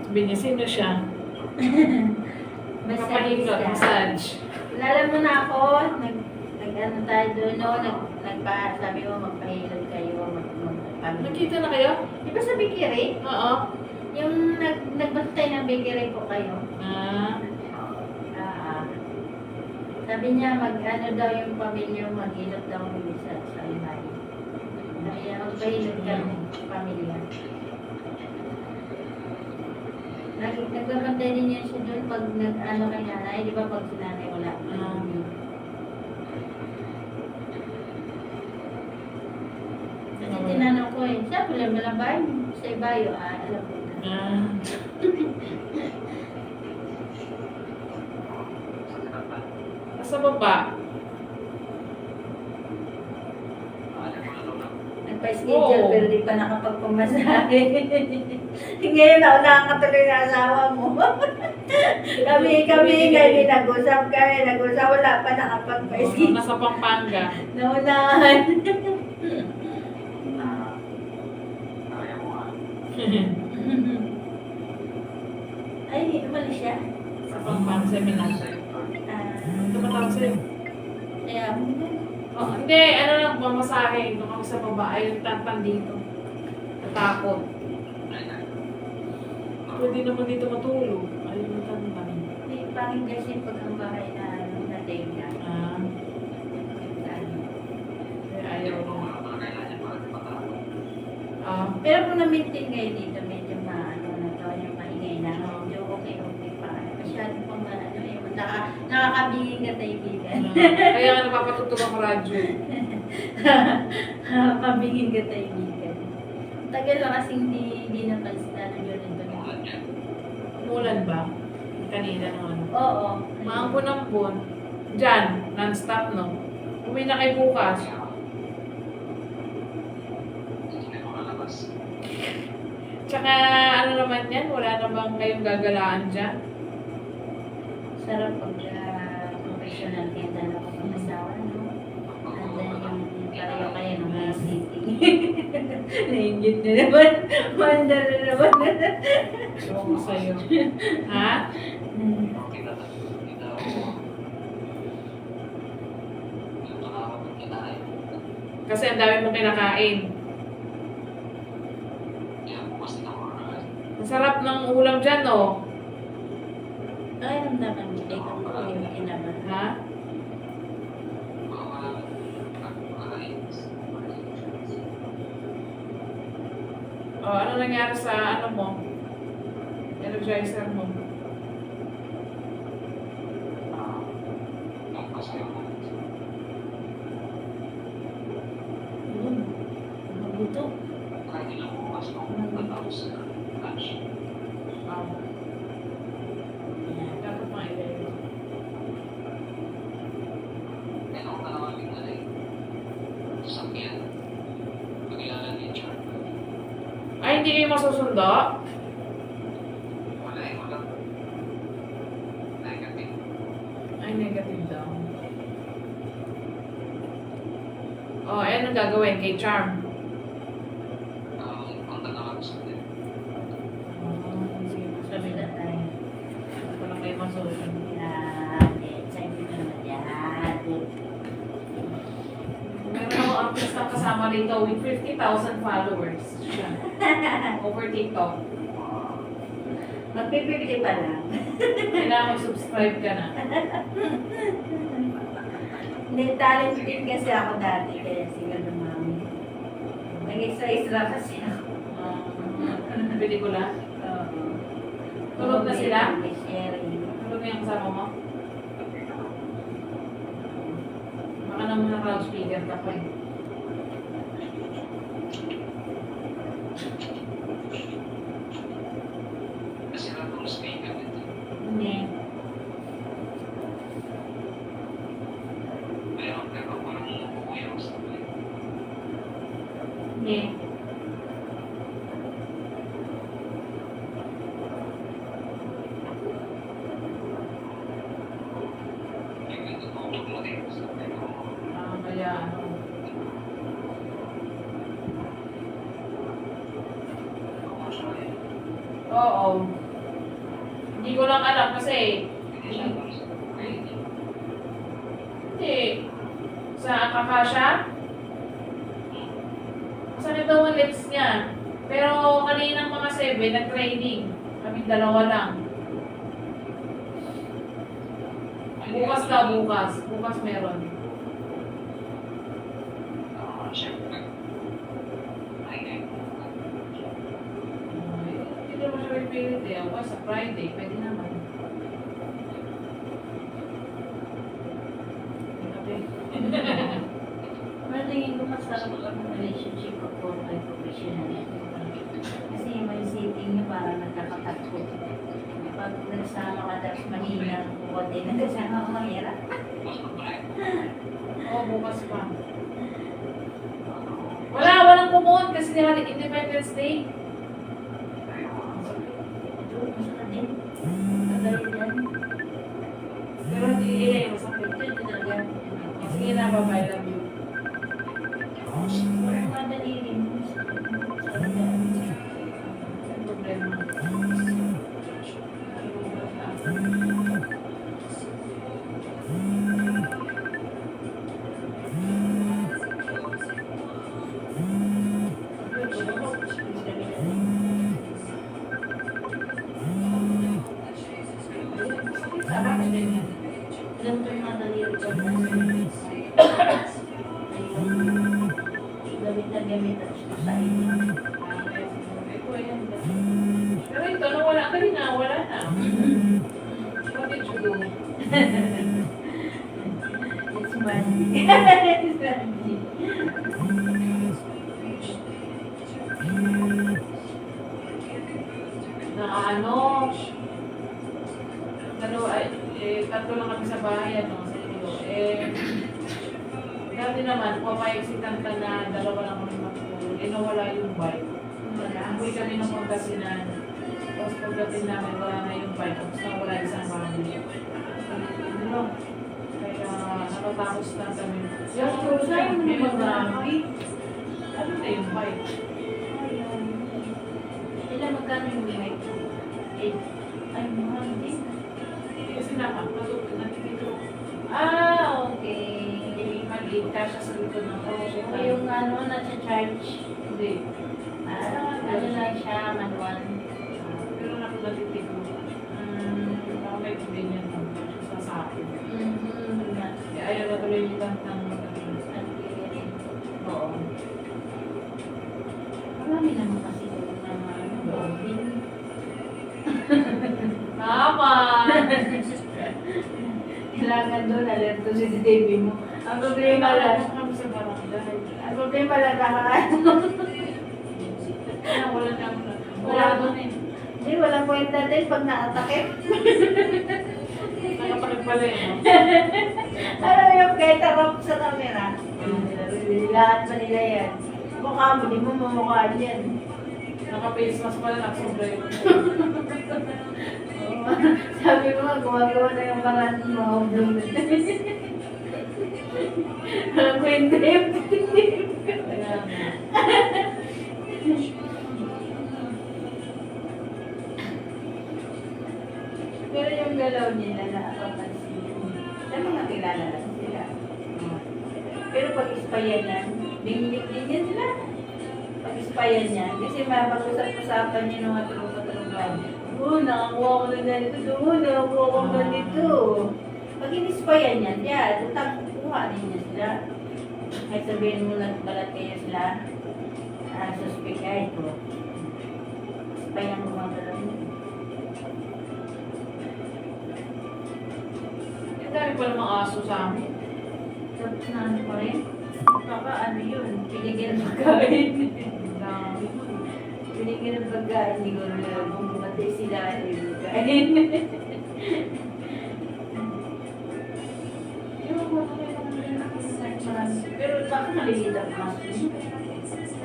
Sabi niya, sino siya? Kapahilot, massage. Kilala mo na ako, nag-ano tayo doon, no? Sabi mo, magpahilot kayo, magpahilot. Nakita na kayo? Di ba sa Bikiri? Oo. Yung nagbantay ng Bikiri po kayo. Ah. Sabi niya, mag-ano daw yung pamilya, maghilot daw sa ibahay. Sabi niya, magpahilot kami, pamilya. Nagbabantay din niya siya doon pag nag-ano kay nanay, di ba pag si nanay wala. Kasi tinanong ko eh, siya pala malabay, sa ibayo, alam ko na. Ah. Sa baba. Nagpa-schedule Oo. pero di pa nakapagpamasahe. Ngayon ako nakakatuloy na asawa mo. kami ngayon nag-usap, wala pa nakapagpa-schedule. Nasa Pampanga. Naunahan. Ay, umalis siya. Sa Pampanga seminar. Ito matawag sa'yo. Kaya, Oh, hindi, ano lang, mamasahe. Doon kami sa baba. Ayun, tantan dito. Natakot. Pwede naman dito matulog. Ayun, yung tantan. hindi, pangit kasi pag ang bahay na day na. Ah, ayaw mo. Ah, Pero kung na-maintain kayo dito, medyo maano na to, yung maingay na, medyo okay pa. Masyado pang ano, yung nakakabingin ka kaibigan. kaya nga napapatugtog ang radyo. Nakakabingin ka kaibigan. Tagal na kasi hindi napansin na yun ito. Umulan ba? Kanina naman. Oo. Maambon-ambon. Diyan, non-stop, no? Uwi na kay bukas. Tsaka, ano naman yan? Wala na bang kayong gagalaan dyan? Sarap pag professional kaya na ako ng asawa, no? And then yung pareho kayo ng mga city. Nainggit na naman. Wonder na naman. Ewan ko sa'yo. Ha? Kasi ang dami mong kinakain. Ang sarap ng ulam dyan, no? Ay, namdaman mo. Ikaw ko yung kinaman. Ha? Oh, ano nangyari sa ano mo? Energizer mo? Yun. Mabuto. Dapat mailay. Ay, hindi kayo masusundo? Ay, negative daw. Oh, ano gagawin kay Charm? Marito with 50,000 followers. Siya. Over TikTok. Magpipili pa lang. Kailangan mag-subscribe ka na. Hindi, talented kasi ako dati, kaya sila dumami. Nag-extra kasi ako. Pelikula. Oo. Tulog na sila? May sharing. Tulog na yung kasama mo? Baka naman na loudspeaker ka pa eh. Hindi. Hindi. Kaya ano. Oo. Hindi ko lang alam kasi hindi. Sa Akakasha? Masakit daw ang lips niya. Pero kaninang mga 7, nag-training. Kami dalawa lang. Bukas na, bukas. Bukas meron. Hindi naman siya pipilit eh. O sa Friday, pwede naman. Okay. Pero tingin ko mas sarap ang relationship ako kay professional. Kasi may sitting niyo parang nagkakatakot. Pag nagsama ka tapos mahina ang bukod din, nagsama ka mahirap. Oo, bukas pa. Walang kumuha kasi nila Independence Day. Masakit din. Magaling yan. Pero hindi eh, masakit. Ito talaga. Sige na, bye-bye, love you. Walang madali rin. Sarap yan. Ang problema. Ganito yung madali rin ko. Gamit na gamit at sa inyo. Pero ito, nawala ka rin na, wala na. What did you do? It's magic. It's magic. Na ano, tatlo lang kami sa bahay, ano, sa iyo. Dati naman, pumayag si Tanta na dalawa lang kami matulog. Nawala yung bike. Uwi kami ng Pangasinan. Tapos pagdating namin, wala na yung bike. Tapos nawala isang bahay. Ano? Kaya nakatakos na kami. Yung Saan mo may naman marami. Ano na yung bike? Ilan magkano yung mic? 8. Ay, mahal din. Kasi nakikito. Okay. Maliit ka siya sa likod ng kotse. O yung ano, nasa-charge. Hindi. Ano lang siya, manual. Pero nakikita ko. Baka may din yan sa akin. Kaya ayaw na tuloy yung tantang magkakaroon. Oo. Marami naman kasi doon na ano, bobin. Tama! Kailangan doon, alerto si Davey mo. Ang problema lang, Kami sa barangay. ang problema lang nakakaano. Kaya wala na ako na. Wala doon eh. Hindi, walang kwenta din pag na-atake. Nakapagpala eh. No? Alam mo yung kahit harap sa camera. Lahat na nila yan. Mukha mo, di mo mamukhaan yan. Naka-face mask pala, nakasobra yun. Sabi ko nga, gumagawa na yung mga mahublong na. Alam ko hindi. Kaya nga. Pero yung galaw nila nakakapansin. Sa mga kilala lang sila. Pero pag ispayanan, bingit din yan satisfyan yan. Kasi mapag-usap-usapan niyo ng mga trupa-trupan. Oo, nakakuha ko ng ganito. Oo, nakakuha ko ng ganito. Pag inispayan yan, yan. Kuha din niya sila. Ay sabihin mo na balat kayo sila. Suspect ka ito. Ispayan mo mga dalawa niya. Ang dami pa namang aso sa amin. Tapos na ano pa rin? Baka ano yun, pinigyan ng pagkain. Ang dami. Pinigyan ng pagkain, hindi ko na bumabati sila yung pagkain. Yung mga marami. Pero baka maliliit ang aso.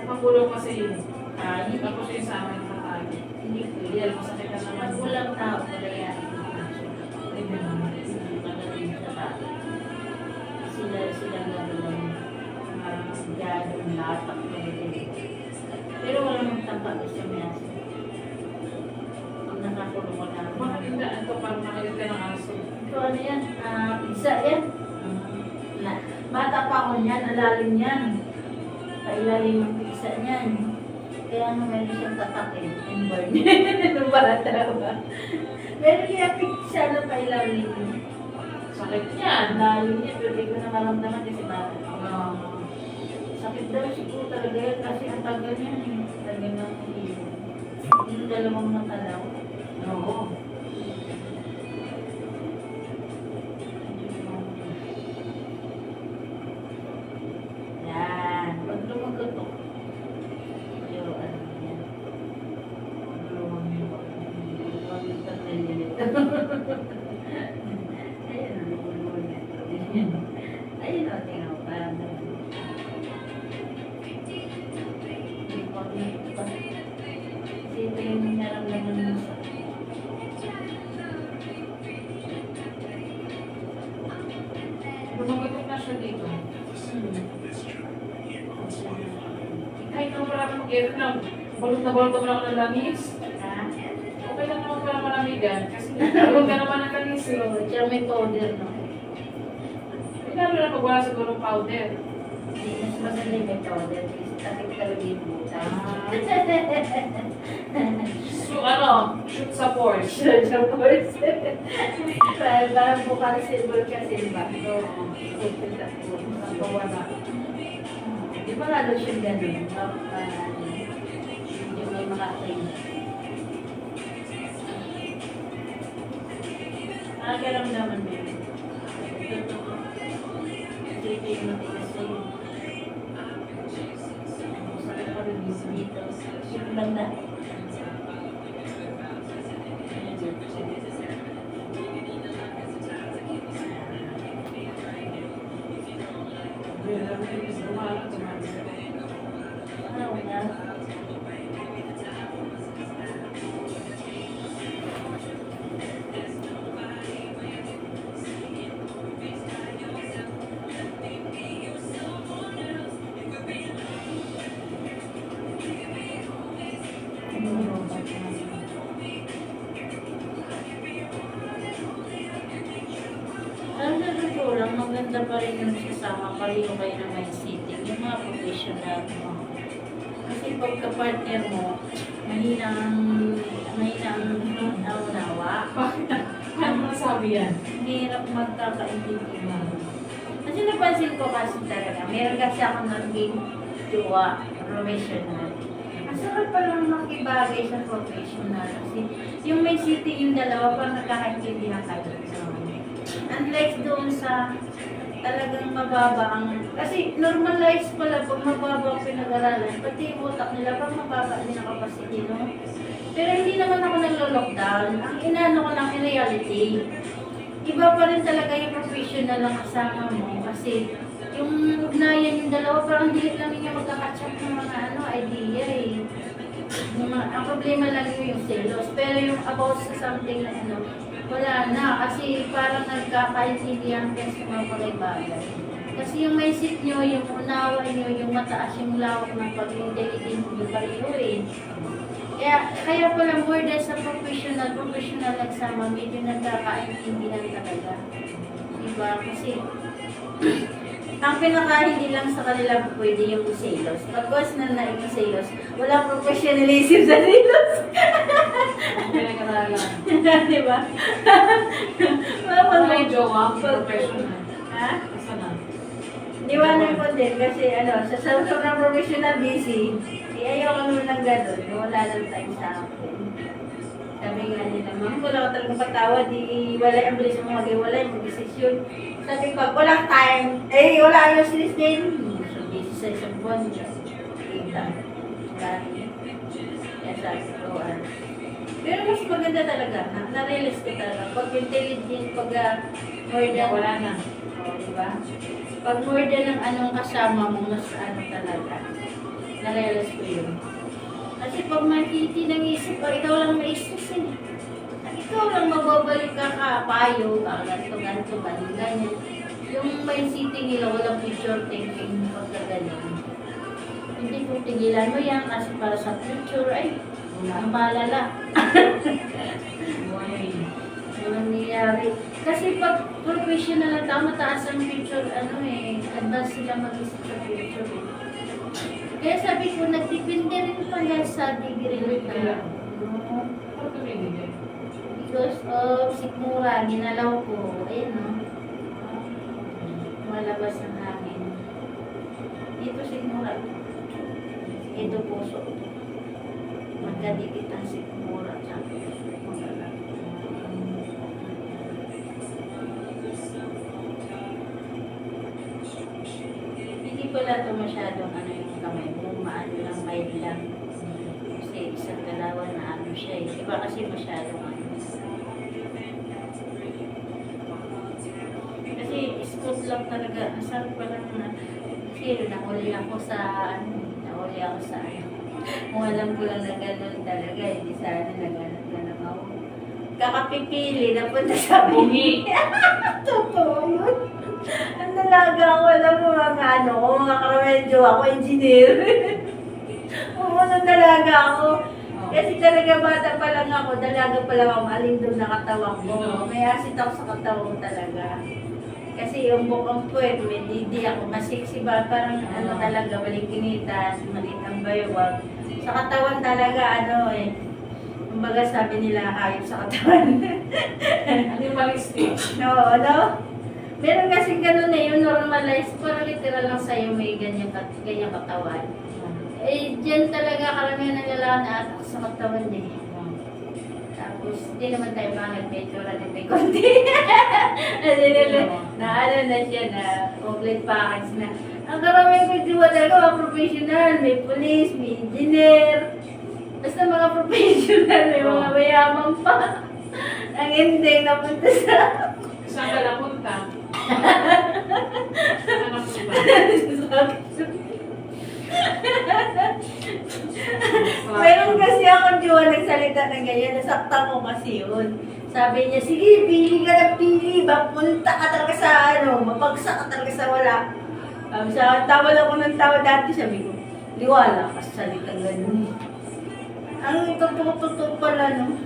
Napagulong kasi yun. Hindi Tapos yung sa amin nakakagi. hindi pwede. Yan, masakit na naman. Pag walang tao, wala yan. Ay, ganun. Magaling sa tao. Silang gagawin. Gagawin latak na pero walang magtampak sa mayasa. Pag nakakulong ko na. Mga tindaan to, parang nakagad ka ng aso. Ito ano yan? Pizza yan. Bata pa ako niyan, alalim yan. Pailalim ang pizza niyan. Kaya ano meron siyang tatak and burn. Nung bata ba? Meron kaya pizza na pailalim. Sakit yan. Ang lalim niya, pero di ko na maramdaman kasi bata. Ah, Sakit daw siguro talaga yan kasi ang tagal niya. Tagal ng hilo. Yung dalawang matalaw. oo. Yan. Pag lumagotok. Yung ano yan. Tulungan niyo. Huwag yung tagalilito. Ayun, lumulungan yan. Ayun o, tingnan ko. Parang ganun. Hindi ko pa. Kasi ito yung naramdaman mo sa Lumagotok na siya dito. Kahit naman pala ako mag-edit lang. Balot na ako ng langis. Ha? Okay lang naman pala malamigan. Kasi nagkaroon ka naman ng langis eh. So, tsaka may powder, no? Lalo na pag wala siguro powder. Hindi, mas maganda yung may powder. Kasi takip talaga yung buta. So ano, shoot sa force. Sure, of course. Parang bukal silver ka silva. Ang bawala. Di ba nga daw siya ganun? Medyo may makakain. Karamdaman mo yun. Kasi ito yung matigas sa'yo. Sakit pa rin dito. Yung banda. Ano nga? Ang totoo lang, maganda pa rin yung sasama pareho kayo na may sitting, yung mga professional mo. Kasi pagka-partner mo, mahina ang unawa. Ano masabi yan? Hirap magkakaintindihan. Kasi napansin ko kasi talaga, meron kasi akong naging jowa, professional. Ang sarap pa lang makibagay sa professional. Kasi yung may city, yung dalawa, parang nagkakaintindihan kayo. Unlike doon sa talagang mababa ang... Kasi normalized pala pag mababa ang pinag-aralan, pati yung utak nila, pag mababa din ang capacity, no? Pero hindi naman ako naglo-lockdown. Ang inaano ko lang in reality. Iba pa rin talaga yung professional ang kasama mo. Kasi yung ugnayan yung dalawa, parang hindi lang ninyo magkakatsak ng mga idea eh. Ang problema lang yung selos. Pero yung about sa something na wala na. Kasi parang nagkakaintindihan kayo sa mga bagay-bagay. Kasi yung may isip nyo, yung unawa nyo, yung mataas yung lawak ng pag-intelligent nyo pareho eh. Kaya pala more than sa professional nagsama, medyo nagkakaintindihan talaga. Diba? Kasi Ang pinaka hindi lang sa kanila pwede yung sales. Pag once na naing sales, walang professionalism sa sales. Pinag-aralan. Di ba? Ano yung jowa? Professional. Ha? Asa na? Iwanan ko din kasi sa sobrang professional busy, ayaw ko naman ng gano'n. Wala lang time sa akin. Sabi nga nila, ma'am, wala ka talagang patawad, wala ang bilis mo mag-iwalay, mag-desisyon. Sabi ko, pag walang time, wala ayos silis din. So, busy sa isang buwan, kita. Marami. Kaya sabi ko, pero mas maganda talaga, na-realize ko talaga. Pag intelligent, pag more than, Wala na. diba? Pag more than ang anong kasama mo, mas talaga. Na-realize ko yun. Kasi pag makiti ng isip, ikaw lang may stress yun. At ikaw lang magbabalik ka payo, ganito, ganyan. Yung may sitting nila, walang future thinking, pagka ganyan. Hindi kung tigilan mo yan, kasi para sa future, ang malala. Why? Walang nangyayari. Kasi pag professional na tao, mataas ang future, advance sila mag-isip sa future. Kaya sabi ko, nagdepende rin pala sa degree nila. Ano tumigil? Because of sikmura, ginalaw ko. Ayun, no? Malabas ang hangin. Dito sikmura. Ito puso. Magkadikit ang sikmura. Hindi pala ito masyadong yung kamay mo. Maano lang, mild lang. Kasi isang galawan na siya eh. Iba kasi masyadong Kasi smooth lang talaga. Ang sarap pa lang na. Kasi nahuli ako sa Kung alam ko lang na gano'n talaga, hindi sana na gano'n ako. Kakapipili na punta sa Bungi. Totoo yun. Ang dalaga ako, alam mo mga karamedyo ako, engineer. Oo, nung dalaga ako. Kasi talaga bata pa lang ako, dalaga pa lang ako, alindog na katawan ko. May asit ako sa katawan ko talaga. Kasi yung bukang puwet, may didi ako, masiksi ba, parang talaga, walang kinitan, maliit ang baywag. Sa katawan talaga, kumbaga sabi nila, hayop sa katawan. Animalistic. Oo, meron kasing ganun yung normalized, parang literal lang sa'yo may ganyan katawan. Diyan talaga karamihan ng lalaki na atak sa katawan Tapos, hindi naman tayo pangit, may tura din may konti. na siya na complete package na. Ang karamihan ko diwa talaga, mga professional, may police, may engineer. Basta mga professional, may mga mayaman pa. Ang ending napunta sa... Saan ka napunta? Saan ka napunta? Meron kasi akong diwa nagsalita ng ganyan, nasaktan ko kasi yun. Sabi niya, sige, pili ka na pili, mapunta ka talaga sa mapagsak ka talaga sa wala. Tawa lang ko ng tawa dati, sabi ko, liwala ka sa salita ganun. Ang totoo pala, no?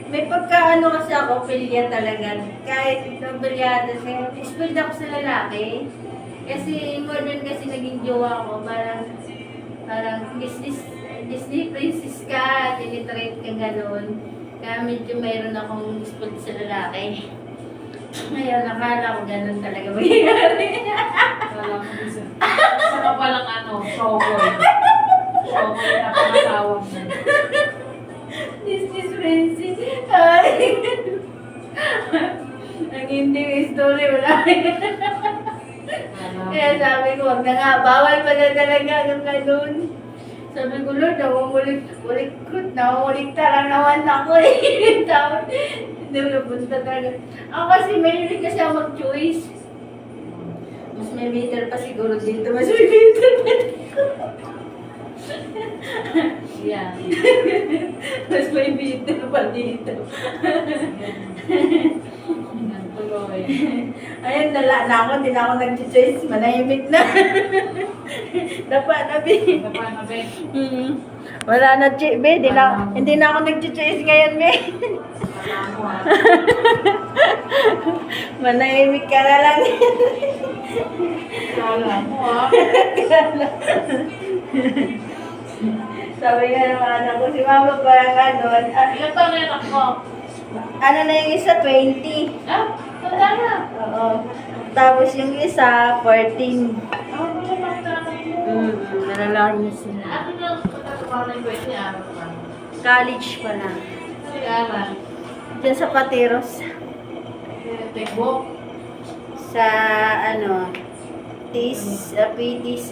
May pagkaano kasi ako, pilya talaga. Kahit itong pilyada, spoiled ako sa lalaki. Kasi modern kasi naging jowa ko, parang Disney princess ka, tinitreat ka gano'n. Kaya medyo mayroon akong spoiled sa lalaki. Ngayon, nakala ko gano'n talaga mangyayari. Alam mo, isa ka palang showboy. Showboy na pangasawa mo. Disney princess. Ay! Ang hindi story, wala. Kaya sabi ko, wag na nga, bawal pa na talaga ng ganun. Sabi ko, Lord, nangungulik tarang naman ako eh. Tapos, hindi mo napunta talaga. Ako kasi, mahilig kasi ako mag-choice. Mas may meter pa siguro dito, mas may meter pa dito. Yan. Mas may meter pa dito. Yan tuloy. Ayun, nala na ako, hindi na ako nag-choice, manahimik na. Dapa na, Bi. Dapat na, Ben. Wala na, Be. Hindi na ako nag-choice ngayon, Be. Wala mo, ha? Manahimik ka na lang. Wala mo, ha? Sabi nga naman anak ko, si Mama parang Ilan taon na yung anak mo? ano na yung isa, 20. Ah, tanda na. Oo. Tapos yung isa, 14. Ah, wala lang tayo mo. Nalalaki niya sila. Ano na ang pagkakawa ng pwede araw pa? College pa na. Nag-aaral. Diyan sa Pateros. Textbook. Sa, PTC.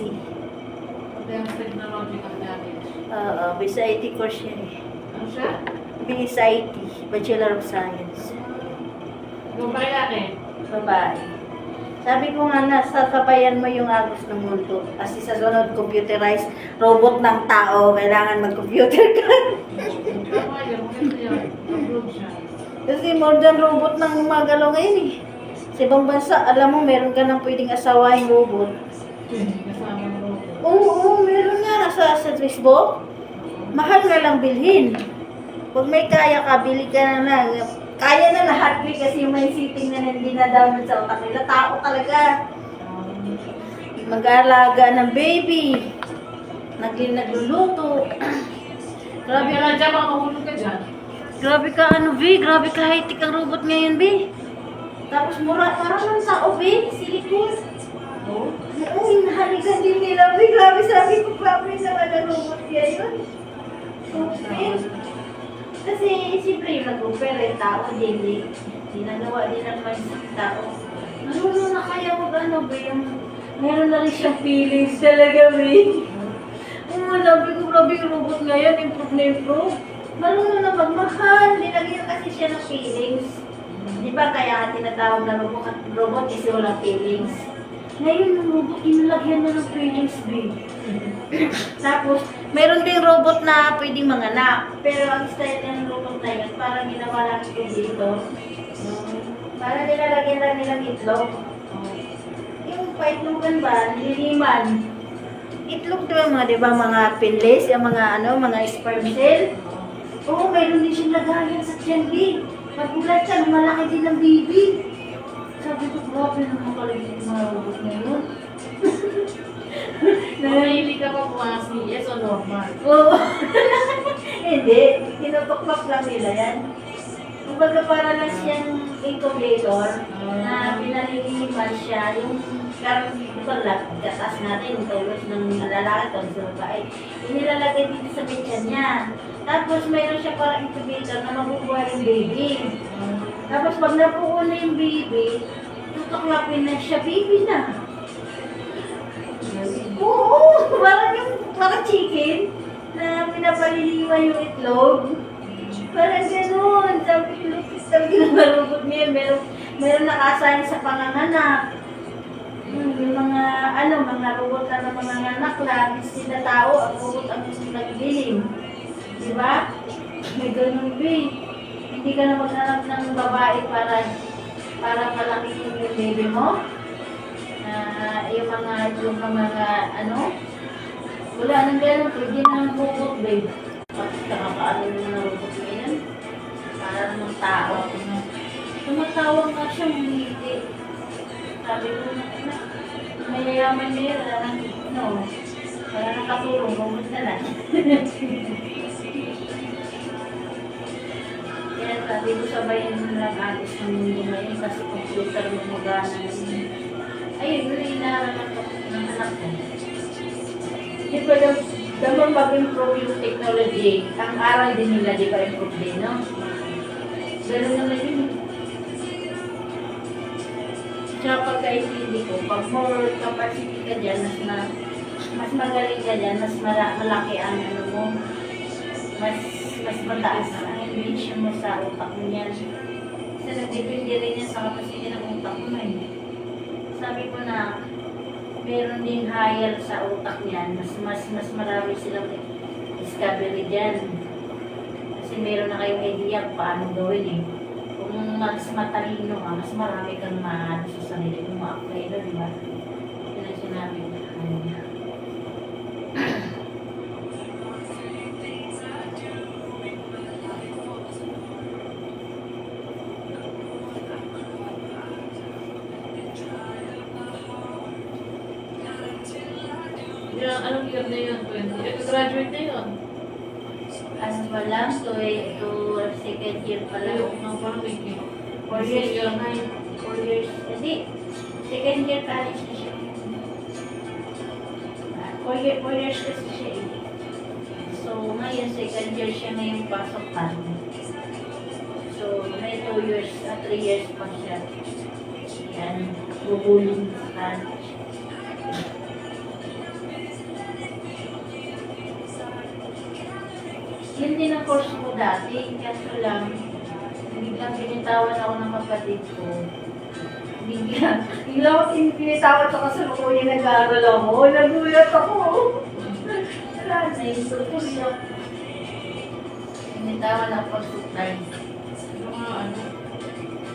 Advanced Technological College. Oo, BSIT course yan eh. Ano siya? BSIT, Bachelor of Science. Yung palaki. Babae. Sabi ko nga na, sasabayan mo yung agos ng mundo. Kasi sa sunod, computerized robot ng tao, kailangan mag-computer ka. Tama yun, maganda yun. Approve siya. Kasi more than robot ng gumagalaw ngayon eh. Sa ibang bansa, alam mo, meron ka nang pwedeng asawahin robot. Kasama ng robot. Oo, meron nga sa Facebook. Mahal na lang bilhin. Pag may kaya ka, bili ka na lang. Kaya na lahat kasi yung may sitting na hindi na download sa utak nila. Tao talaga. Mag-aalaga ng baby. Nagluluto. Grabe ka lang dyan, makahulog ka dyan. Grabe ka Vi. Grabe ka high-tech ang robot ngayon, Vi. Tapos mura, parang ng tao, Vi. Silicone. Oo. Ay, nahalikan din nila, Vi. Grabe, sabi ko, grabe naman ang robot ngayon. Super. Kasi, siyempre, yung nag-offer, yung tao, hindi. Ginagawa din ang mindset ng tao. Marunong na kaya ba, yung meron na rin siyang feelings talaga, Vi. Sabi ko, grabe yung robot ngayon, improve na improve. Marunong na magmahal, nilagyan kasi siya ng feelings. Di ba kaya tinatawag na robot kasi walang feelings. Ngayon yung robot, inilagyan na ng feelings, babe. Tapos, meron ding robot na pwedeng manganak. Pero ang style ng robot na yun, parang ginawa lang ito dito. Parang nilalagyan lang nilang itlog. Yung paitlogan ba, nililiman. Itlog di ba mga pinless, yung mga sperm cell. Oo, mayroon din siyang lagayan sa tiyan, B. Magulat siya, malaki din ang baby. Sabi ko, grabe naman pala yung mga robot ngayon. Namahili ka pa pumasok, yes o normal? Oo. Hindi, tinutuklap lang nila yan. Kumbaga para lang siyang incubator na pinaliliman siya. Yung karang balat, katas natin, tulos ng lalaki, tulos ng babae. Inilalagay dito sa bityan niya. Tapos mayroon siya parang incubator na mabubuhay yung baby. Tapos pag napuo na yung baby, tutuklapin na siya, baby na. Oo, parang chicken na pinapaliliwan yung itlog. Parang gano'n. Sabi ko na robot ngayon, meron nakasahin sa panganganak. Yung mga robot na ng mga anak lang, sila tao, ang robot ang nagbiling. Diba? May ganun, babe. Hindi ka na maghanap ng babae para palakihin yung baby mo. Yung mga wala nang ganun, pwede na ng robot, babe. Tapos nakakaano naman ng robot ngayon. Para namang tao. Tumatawa nga siya, hindi. Sabi ko na, mayayaman na yun, wala nang katulong, robot na lang. Kaya sabi ko sabayan mo lang alis ng mundo ngayon kasi computer mo magana. Ayun, yun yung nararamdaman ko ng anak ko. Di ba daman mag-improve yung technology, ang aral din nila, di ba improve din, no? Ganun naman yun. Tsaka pagkaintindi ko, pag more capacity ka dyan, mas magaling ka dyan, mas malaki ang mo, mas mataas ang intention mo sa utak mo yan. Kasi nagdepende rin yan sa capacity ng utak mo na yun. Sabi ko na, meron din higher sa utak niyan, mas marami silang discovery dyan. Kasi meron na kayong idea kung paano gawin eh. Kung mas matalino ka, mas marami kang maano sa sarili kung ma-apply na, di ba? Yun ang sinabi ko. Yeah, anong year na yun? 20? Graduate na yun. Ano pa lang, to second year pa lang. Ayaw nga parang may 4 years na yun. 4 years. Hindi. Second year college na siya. 4 years kasi siya eh. So, ngayon, second year siya ngayong pasok pa. So, may 2 years, 3 years pa siya. Yan, gugulong sa college. Yun din ang course ko dati, kaso lang, biglang pinitawan ako ng kapatid ko. Bigla ako pinitawan sa kasalukuyan nag-aaral ako. Nagulat ako. Wala na yun, tutuloy ako. Pinitawan ako pag-supply. mga ano.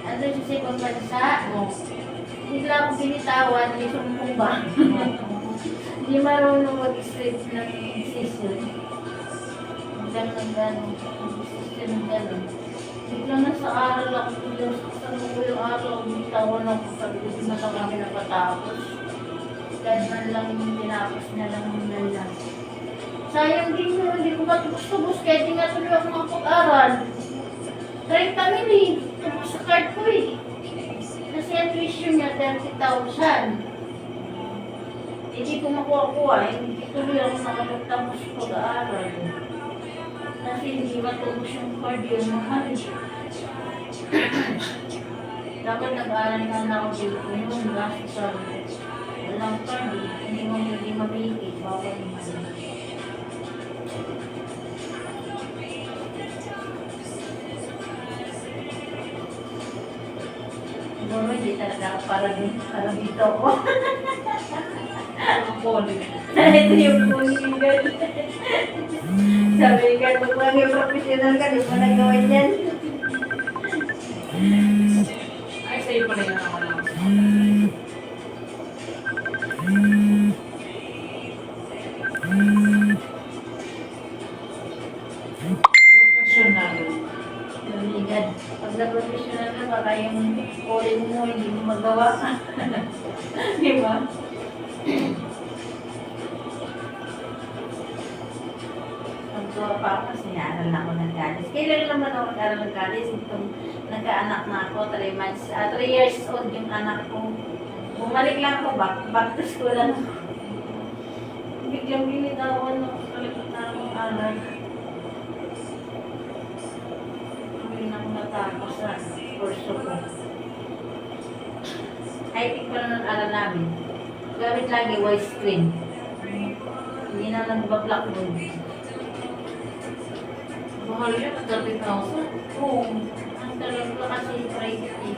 Ano siya sa ibang bansa? Bigla akong pinitawan, may sumbong ba? Hindi marunong mag-straight ng decision. Hanggang ng gano'n, mag-decision ng gano'n. Biglang nasa aral ako, saan ko yung araw, bitawan ako, sabi ko, di man lang kami napatapos. Kahit man lang yung tinapos na lang ng lang. Sayang din yun, hindi ko matubos-tubos, kahit di nga tuloy ako makapag-aral. 30 mil eh, tubos sa card ko eh. Kasi ang tuition niya, 30,000. Hindi ko makuha-kuha, hindi tuloy ako nakapagtapos sa pag-aaral. Kasi hindi matubos yung card yun, mahal. Dapat nag-aaral nga na ako dito yun, kasi sa walang card, hindi mo hindi mabigit, bawal yung mahal. Siguro hindi talaga ako para dito ako. Ang college. Ito yung kuningan. Sabi ka, kung maging professional ka, di mo nagawin yan. Ay, sa'yo pala yun ako lang. Professional. Nabigad. Pag na-professional ka, baka yung calling mo, hindi mo magawa. Di ba? Nagtuwa pa ako kasi naaral na ako ng college. Kailan naman ako nag-aral ng college? Itong nagkaanak na ako, 3 months, 3 years old yung anak ko. Bumalik lang ako, back to school lang. Biglang binitawan ako, kalikot na akong aral. Hindi na ako natapos sa kurso ko. IT pa naman aral namin. Gamit lagi widescreen. Hindi na nagba-blackboard. Mahal yun, 30,000. Oo. Ang talaga kasi private eh.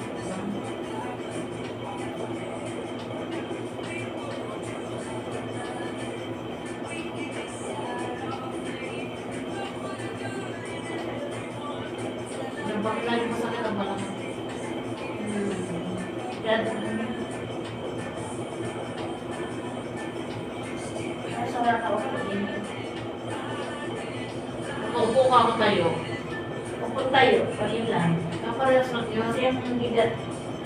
Nabakla yung masakit ang balakang. Kaya nasa wala ka ako din. Maupo ka ako tayo. Pupun tayo, yun lang. Kaparehas lang yun. Kasi ang bigat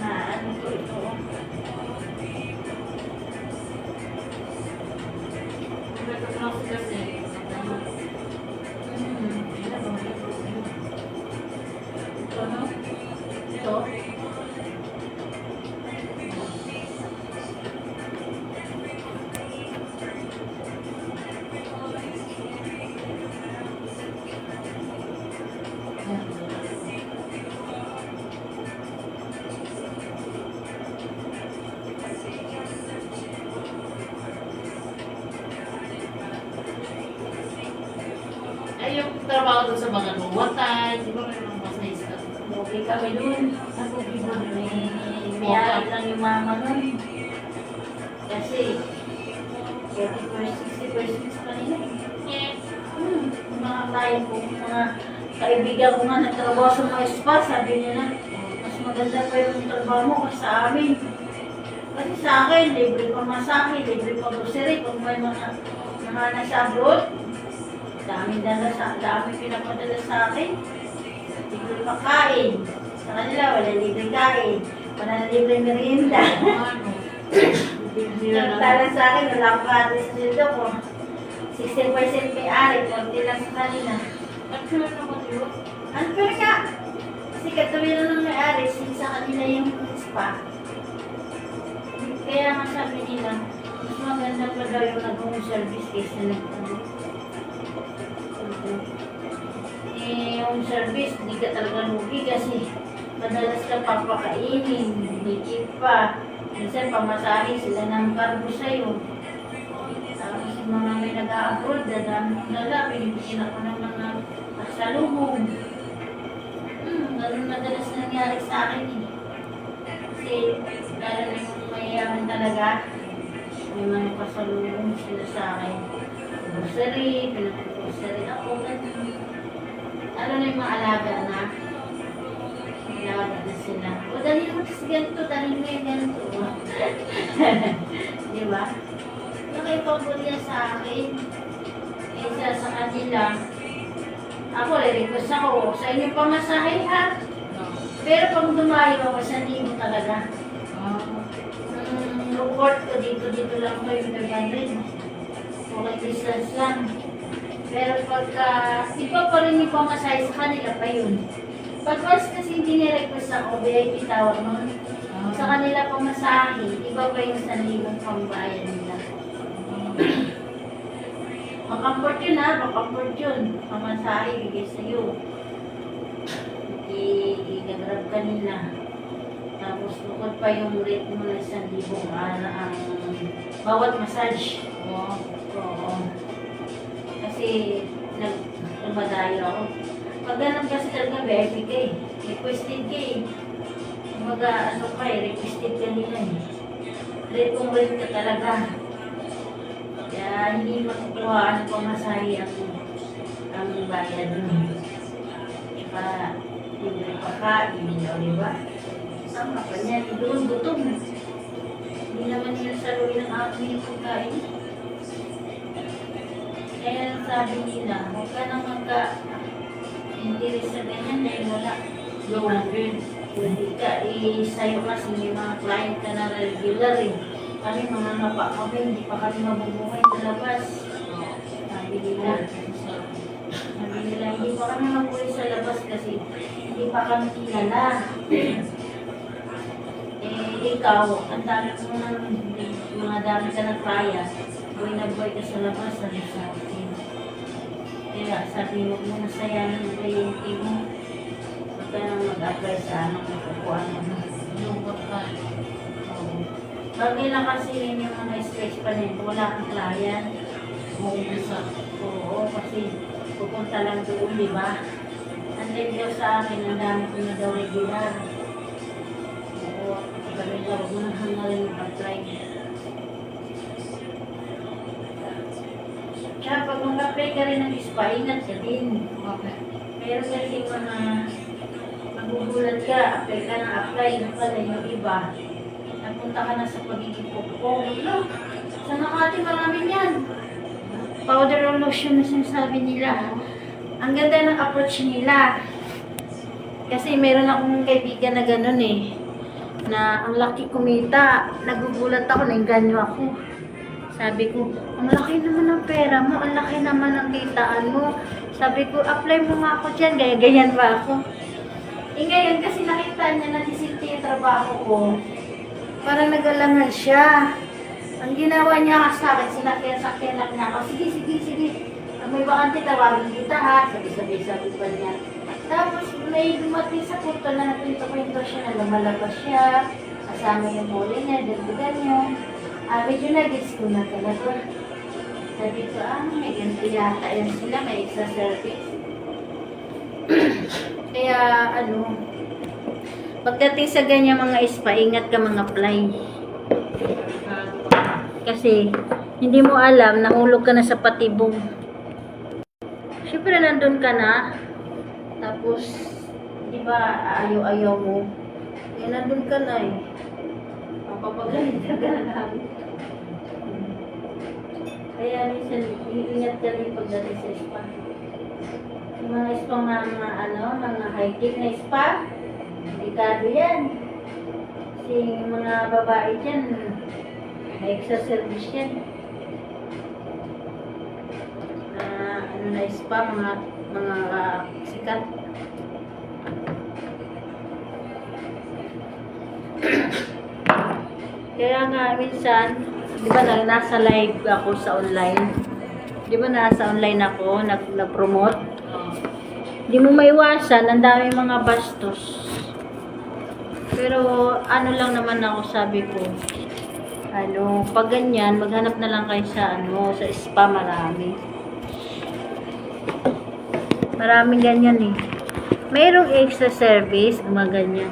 na ano to ito. Nagkaklase kasi. Ito no? Ito. Ay, yung trabaho doon sa mga luwatan, di ba may mga masayos ka? Okay kami dun. Ako may alam lang yung mama nun. Kasi 40% sa kanila. Yes. Mga client ko, mga kaibigan ko nga nagtrabaho sa mga spa, sabi niya na, maganda pa yung trabaho mo kasi sa amin. Kasi sa akin, libre pa masahe, libre pa grocery. Kung may mga nasa abroad, dami pinapadala sa akin. Libre pa kain. Sa kanila, wala libre kain. Wala libre merienda. Ano? Tala sa akin, wala akong kati sa nildo ko. 60% may-ari, 40 lang sa kanila. At sila naman yun? Ano pero nga? Kasi katuloy ng may-ari, sa kanila yung spa. Kaya nga sabi nila, mas maganda pa daw yung nag-home service kaysa home service, hindi ka talaga lugi kasi madalas ka papakainin, higit pa. Minsan pamasahe sila ng carbo sa'yo. Tapos yung mga may nag-a-abroad, dala, pinibigyan ako ng mga pasalubong. Ganun madalas nangyari sa akin eh. Kasi lalo na yung mayayaman talaga, may mga pasalubong sila sa akin. Grocery, pinag-grocery ako, ganun. Ano na yung mga alaga na? Alaga na sila. O dali mo kasi ganito, dali mo yung ganito. Di ba? Nakipagod yan sa akin. Kaysa sa kanila. Ako, request ako. Sa inyo pamasahe ha. Pero pag dumayo ako, 1,000 talaga. Report ko dito lang ko yung 500. Okay, distance lang. Pero pagka, iba pa rin yung pamasahe sa kanila pa yun. Pag once kasi hindi nirequest ako, VIP tawag mo. Sa kanila pamasahe, iba pa yung 1,000 pambayan nila. Makamport yun ha, makamport yun. Pamasahe, bigay sa'yo. I-grab ka nila. Tapos bukod pa yung rate mo na 1,000 ang bawat massage. Oo. Kasi nagmadayo ako. Pag ganun kasi talaga VIP ka eh. Requested ka eh. Kumbaga ano ka eh, requested ka nila eh. Rate kung rate ka talaga. Kaya hindi makukuhaan ng pamasahe ang bayad mo. Tsaka libre pagkain, di ba? Sama pa niya, doon gutom. Hindi naman nila saluhin ng aking yung pagkain. Kaya sabi nila, huwag ka nang magka-interest sa ganyan dahil wala. Hindi ka, sa'yo kasi may mga client ka na regular eh. Kami mga napa kami, hindi pa kami mabubuhay sa labas. Sabi nila, hindi pa kami mabuhay sa labas kasi hindi pa kami kilala. Ikaw, ang dami mo ng mga dami ka ng kaya, buhay na buhay ka sa labas, sabi sa akin. Kaya sabi mo, nasayanan ng kliyente mo, huwag ka nang mag-apply sa anong nakukuha mo. Lungkot ka. Bagay lang kasi rin yung mga stress pa rin, wala kang client. Oo, kasi pupunta lang doon, di ba? Ang daw sa akin, ang dami ko na daw regular. Oo, sabi daw, huwag mo nang hangarin mag-apply. Tsaka pag mag-apply ka rin ng spa, ingat ka din. Pero kasi mga magugulat ka, apply ka ng apply, na pala yung iba. Napunta ka na sa pagiging pupong. Sa Makati, marami yan. Powder or lotion na sinasabi nila. Ang ganda ng approach nila. Kasi meron akong kaibigan na gano'n eh. Na ang laki kumita. Nagugulat ako, nainganyo ako. Sabi ko, ang laki naman ng pera mo, ang laki naman ng kitaan mo. Sabi ko, apply mo nga ako dyan, gaya-ganyan ba ako? Eh ngayon, kasi nakita niya na disinti yung trabaho ko. Parang nagalangan siya. Ang ginawa niya sa akin, sinakyan lang niya ako. Sige. Pag may bakante, tawagin kita ha. Sabi pa niya. Tapos may dumating sa punto na napinto-pinto siya, na lumalabas siya. Kasama yung muli niya, dagdagan niyo. Medyo nag-gets ko na talaga. Sabi ko, may ganito yata yan sila, may extra service. Kaya, pagdating sa ganyan mga spa, ingat ka mga apply. Kasi, hindi mo alam, nahulog ka na sa patibong. Siyempre, nandun ka na. Tapos, di ba, ayaw mo. Eh, nandun ka na eh. Mapapagalitan ka na namin. Kaya minsan, iingat ka rin pagdating sa spa. Yung mga spa mga high-tech na spa, delikado yan. Kasi yung mga babae dyan, may extra service yan. Na spa, mga sikat. Kaya nga minsan, di ba nasa live ako sa online? Di ba nasa online ako, nag-promote? Di mo maiwasan, ang dami mga bastos. Pero ano lang naman ako, sabi ko, pag ganyan, maghanap na lang kayo sa sa spa, marami. Maraming ganyan eh. Mayroong extra service, mga ganyan.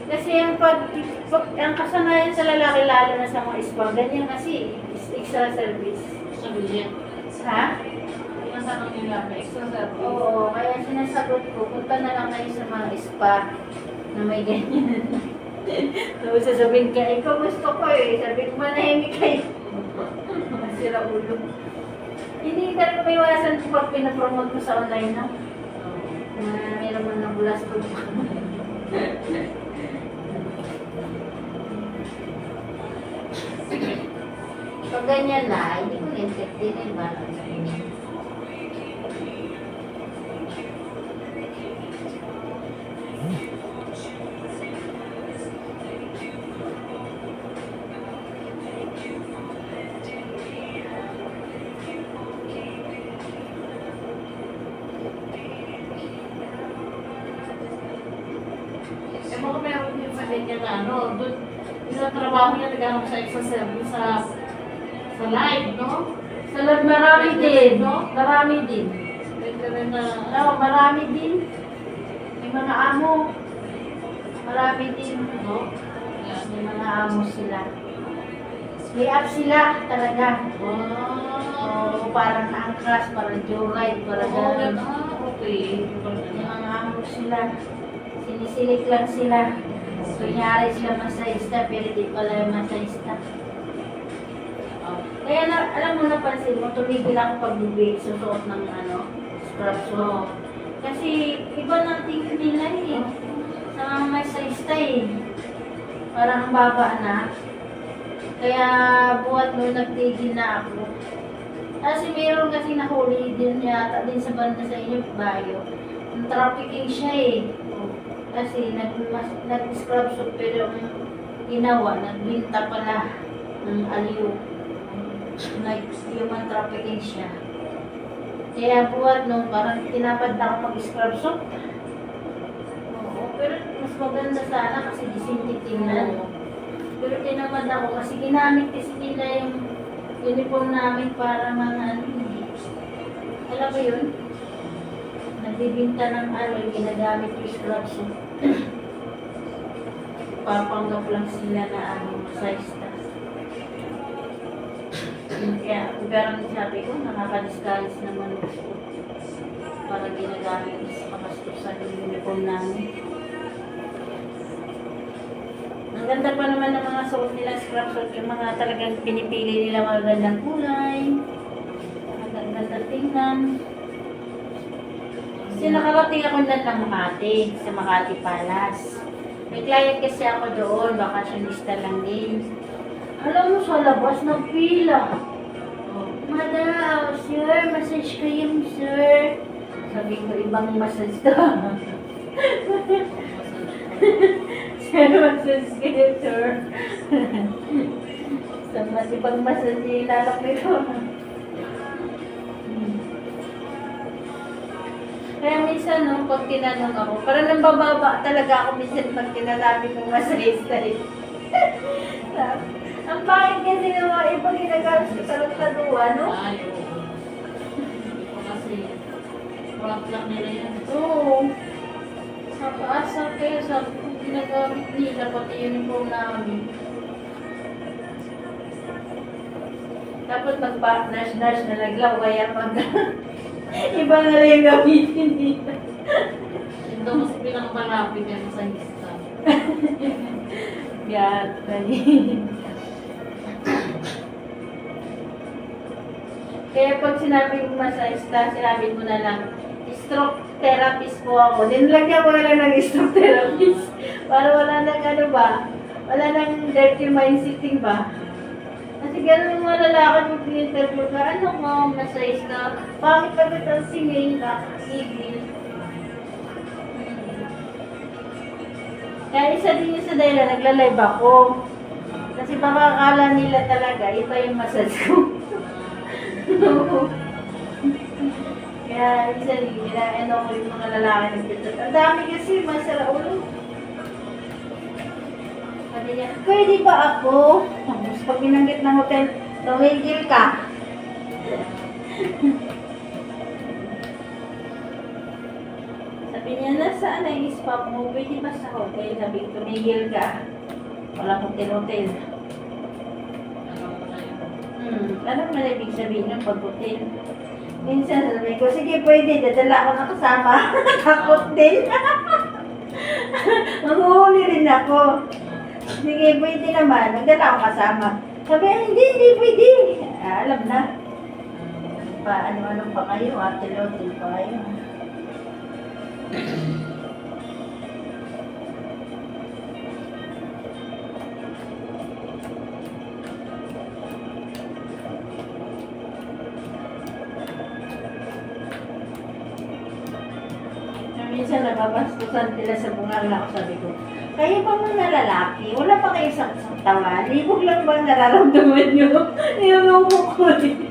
Kasi ang kasanayan sa lalaki, lalo na sa mga spa, ganyan kasi, extra service. Sabi niya. Ha? Tinatanong nila, may extra service. Oo, kaya sinasagot ko, punta na lang kayo sa mga spa na may ganyan. Tapos sasabihin ka, ikaw gusto ko eh. Sabi ko, manahimik kayo. Masira ulo. Hindi ka rin maiwasan kung pag pinapromote mo sa online na. Meron mo ng bulas ko. Pag ganyan na, hindi ko na-infect din yung balance. Eh, mga meron din sa ganyan na doon, yung trabaho niya naghanap sa extra service sa live, no? Sa loob, marami din. No? Marami din. Pwede rin na, Marami din. May mga amo. Marami din. no? Yan. May mga amo sila. May app sila talaga. Wow. Oo, parang angkas, parang joyride, parang Oo, ganun. okay. May mga amo sila. Sinisilik lang sila. Kunyari sila masayista, pero di pala yung masayista. Kaya alam mo, napansin mo, tumigil ako pag-bibig, susuot ng scrub suit. Kasi iba ng tingin nila eh. Sa mga masayista eh. Parang ang baba na. Kaya buhat mo, nagtigil na ako. Kasi meron kasi nahuli din yata din sa banda sa inyo, Bayo. Yung trafficking siya eh. Kasi nag-scrub suit pero ang ginawa, nagbinta pala ng aliyo. Nag-human trafficking siya. Kaya buhat no, parang tinapad na ako mag-scrub suit. Oo, pero mas maganda sana kasi disente tingnan. Pero tinamad ako kasi ginamit kasi nila yung uniform namin para mga alam mo yun? Nagbibinta ng ginagamit yung scrub suit. Papanggap lang sila na size na. Kaya, pero sabi ko, nakaka-disguise naman ako. Para ginagamit sa kapastusan yung uniform namin. Ang ganda pa naman ng mga suot nila, scrub suit, yung mga talagang pinipili nila mga gandang kulay. Ang ganda tingnan. Kasi nakarating ako na ng Makati, sa Makati Palace. May client kasi ako doon, bakasyonista lang din. Alam mo, sa labas ng pila. Madam, sir, massage cream, sir. Sabi ko, ibang massage to. Sir, massage cream, sir. Sa mas ibang massage, ilalak nito. Kaya minsan, no, pag tinanong ako, parang nambababa talaga ako minsan pag tinalabi kong masayista eh. Ang pangit kasi ng mga ibang ginagamit sa tarot-taduan, no? Ay, oo. Kasi, rock lang nila yan. Oo. Sa kaya sa ginagamit nila, pati uniform namin. Tapos magpa-nurse na naglaw, kaya iba na lang yung gamitin dito. Yun daw kasi pinakamalapit yan sa lista. Yan. Kaya pag sinabi mo masahista, sinabi mo na lang, stroke therapist po ako. Dinlagyan ko na lang ng stroke therapist. Para wala nang ano ba, wala nang dirty mind sitting ba. Kasi ganun yung mga lalaki pag interview ka, ano mo, masahista, pangit ka ba ang singing ka, igil. Kaya isa din yung sa dahilan, nagla-live ako. Kasi baka akala nila talaga, iba yung massage ko. Kaya isa rin, ano ko yung mga lalaki nagtitot. Ang dami kasi, masara ulo. Sabi niya, pwede ba ako? Tapos pag binanggit ng hotel, tumigil ka. Sabi niya, nasaan na yung spa mo? Pwede ba sa hotel? Sabi ko, tumigil ka. Walang hotel-hotel. Alam mo na ibig sabihin ng pag-hotel. Minsan sabi ko, sige pwede, dadala ako ng kasama. Takot din. Manguhuli rin ako. Sige, pwede naman. Nagdala ako kasama. Sabi, hindi pwede. Alam na. Ano-ano pa kayo, hotel-hotel pa kayo. Minsan nababastusan sila sa bungang ako, sabi ko, kayo pa mga lalaki, wala pa kayo sa tawan, libog lang ba ang nararamdaman nyo? Niluloko ko din.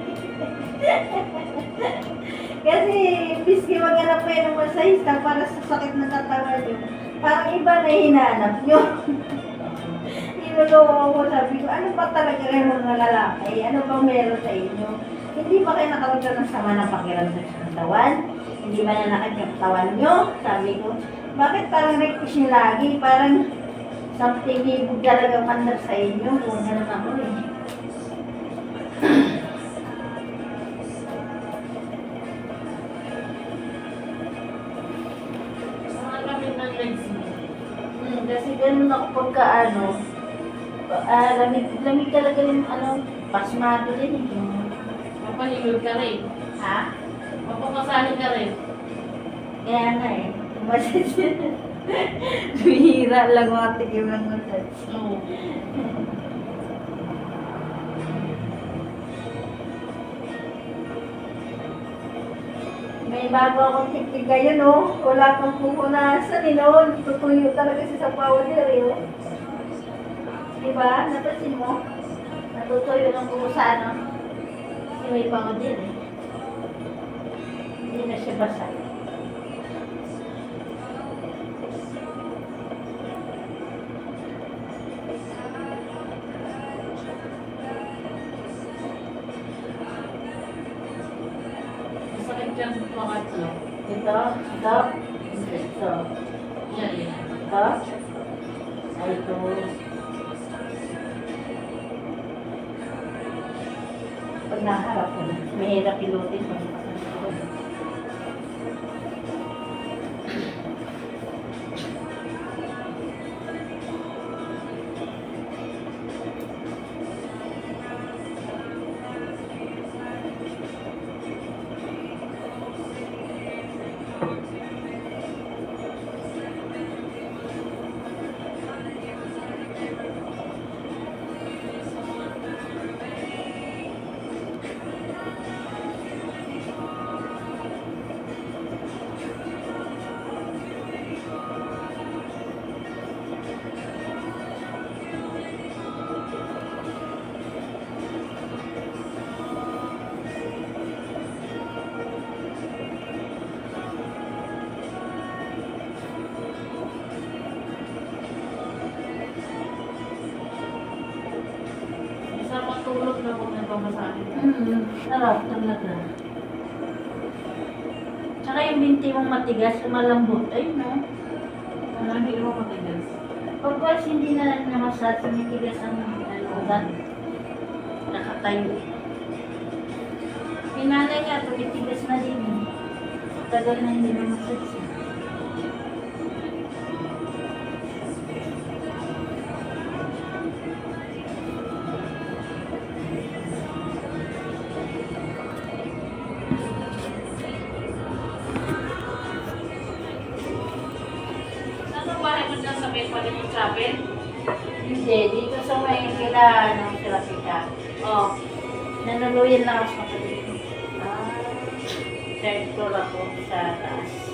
Kasi, biski maghanap kayo ng masahista para sa sakit ng katawan nyo, parang iba na hinahanap nyo. Niluloko ko, sabi ko, ano pa talaga kayo mga lalaki? Ano bang meron sa inyo? Hindi ba kayo nakaramdam ng sama ng pakiramdam sa katawan? Hindi ba nanakit yung katawan nyo? Sabi ko, bakit parang request nyo lagi? Parang something libog talaga mandar sa inyo. Kung ganun ako eh. Ang lamig ng legs mo. Kasi ganun ako pagka ano, lamig talaga yung ano, pasmado din eh. Mapahilod ka rin. Ha? Mapapasali ka rin. Kaya nga eh. Massage. Bihira lang mga tikim ng massage. Oo. May bago akong tiktik ngayon, oh. Wala kang pupunasan, eh, no? Tutuyo talaga siya sa powder, eh, oh. Diba? Napansin mo? Natutuyo ng pusa, no? Kasi may powder, eh. Hindi na siya basa. Masakit dyan sa pangatlo. Ito. Yan, Yan. ito. Ay, ito. Pag naharap ko, mahirap pilutin mo. Sa matulog na huwag nagpapasali. Sarap talaga. Tsaka yung binti mong matigas, malambot. Ay, no? Alam, hindi mo matigas. Pagkas hindi na namasat, sumitigas ang ugat. Nakatayo. Pinanay niya, tumitigas na din. Tagal na hindi namasat siya. may Palimon Chapel? Hindi, dito sa may kila, sila pika. Oh. Nanuluyan lang ako sa kapatid. Ah. Third floor ako sa taas.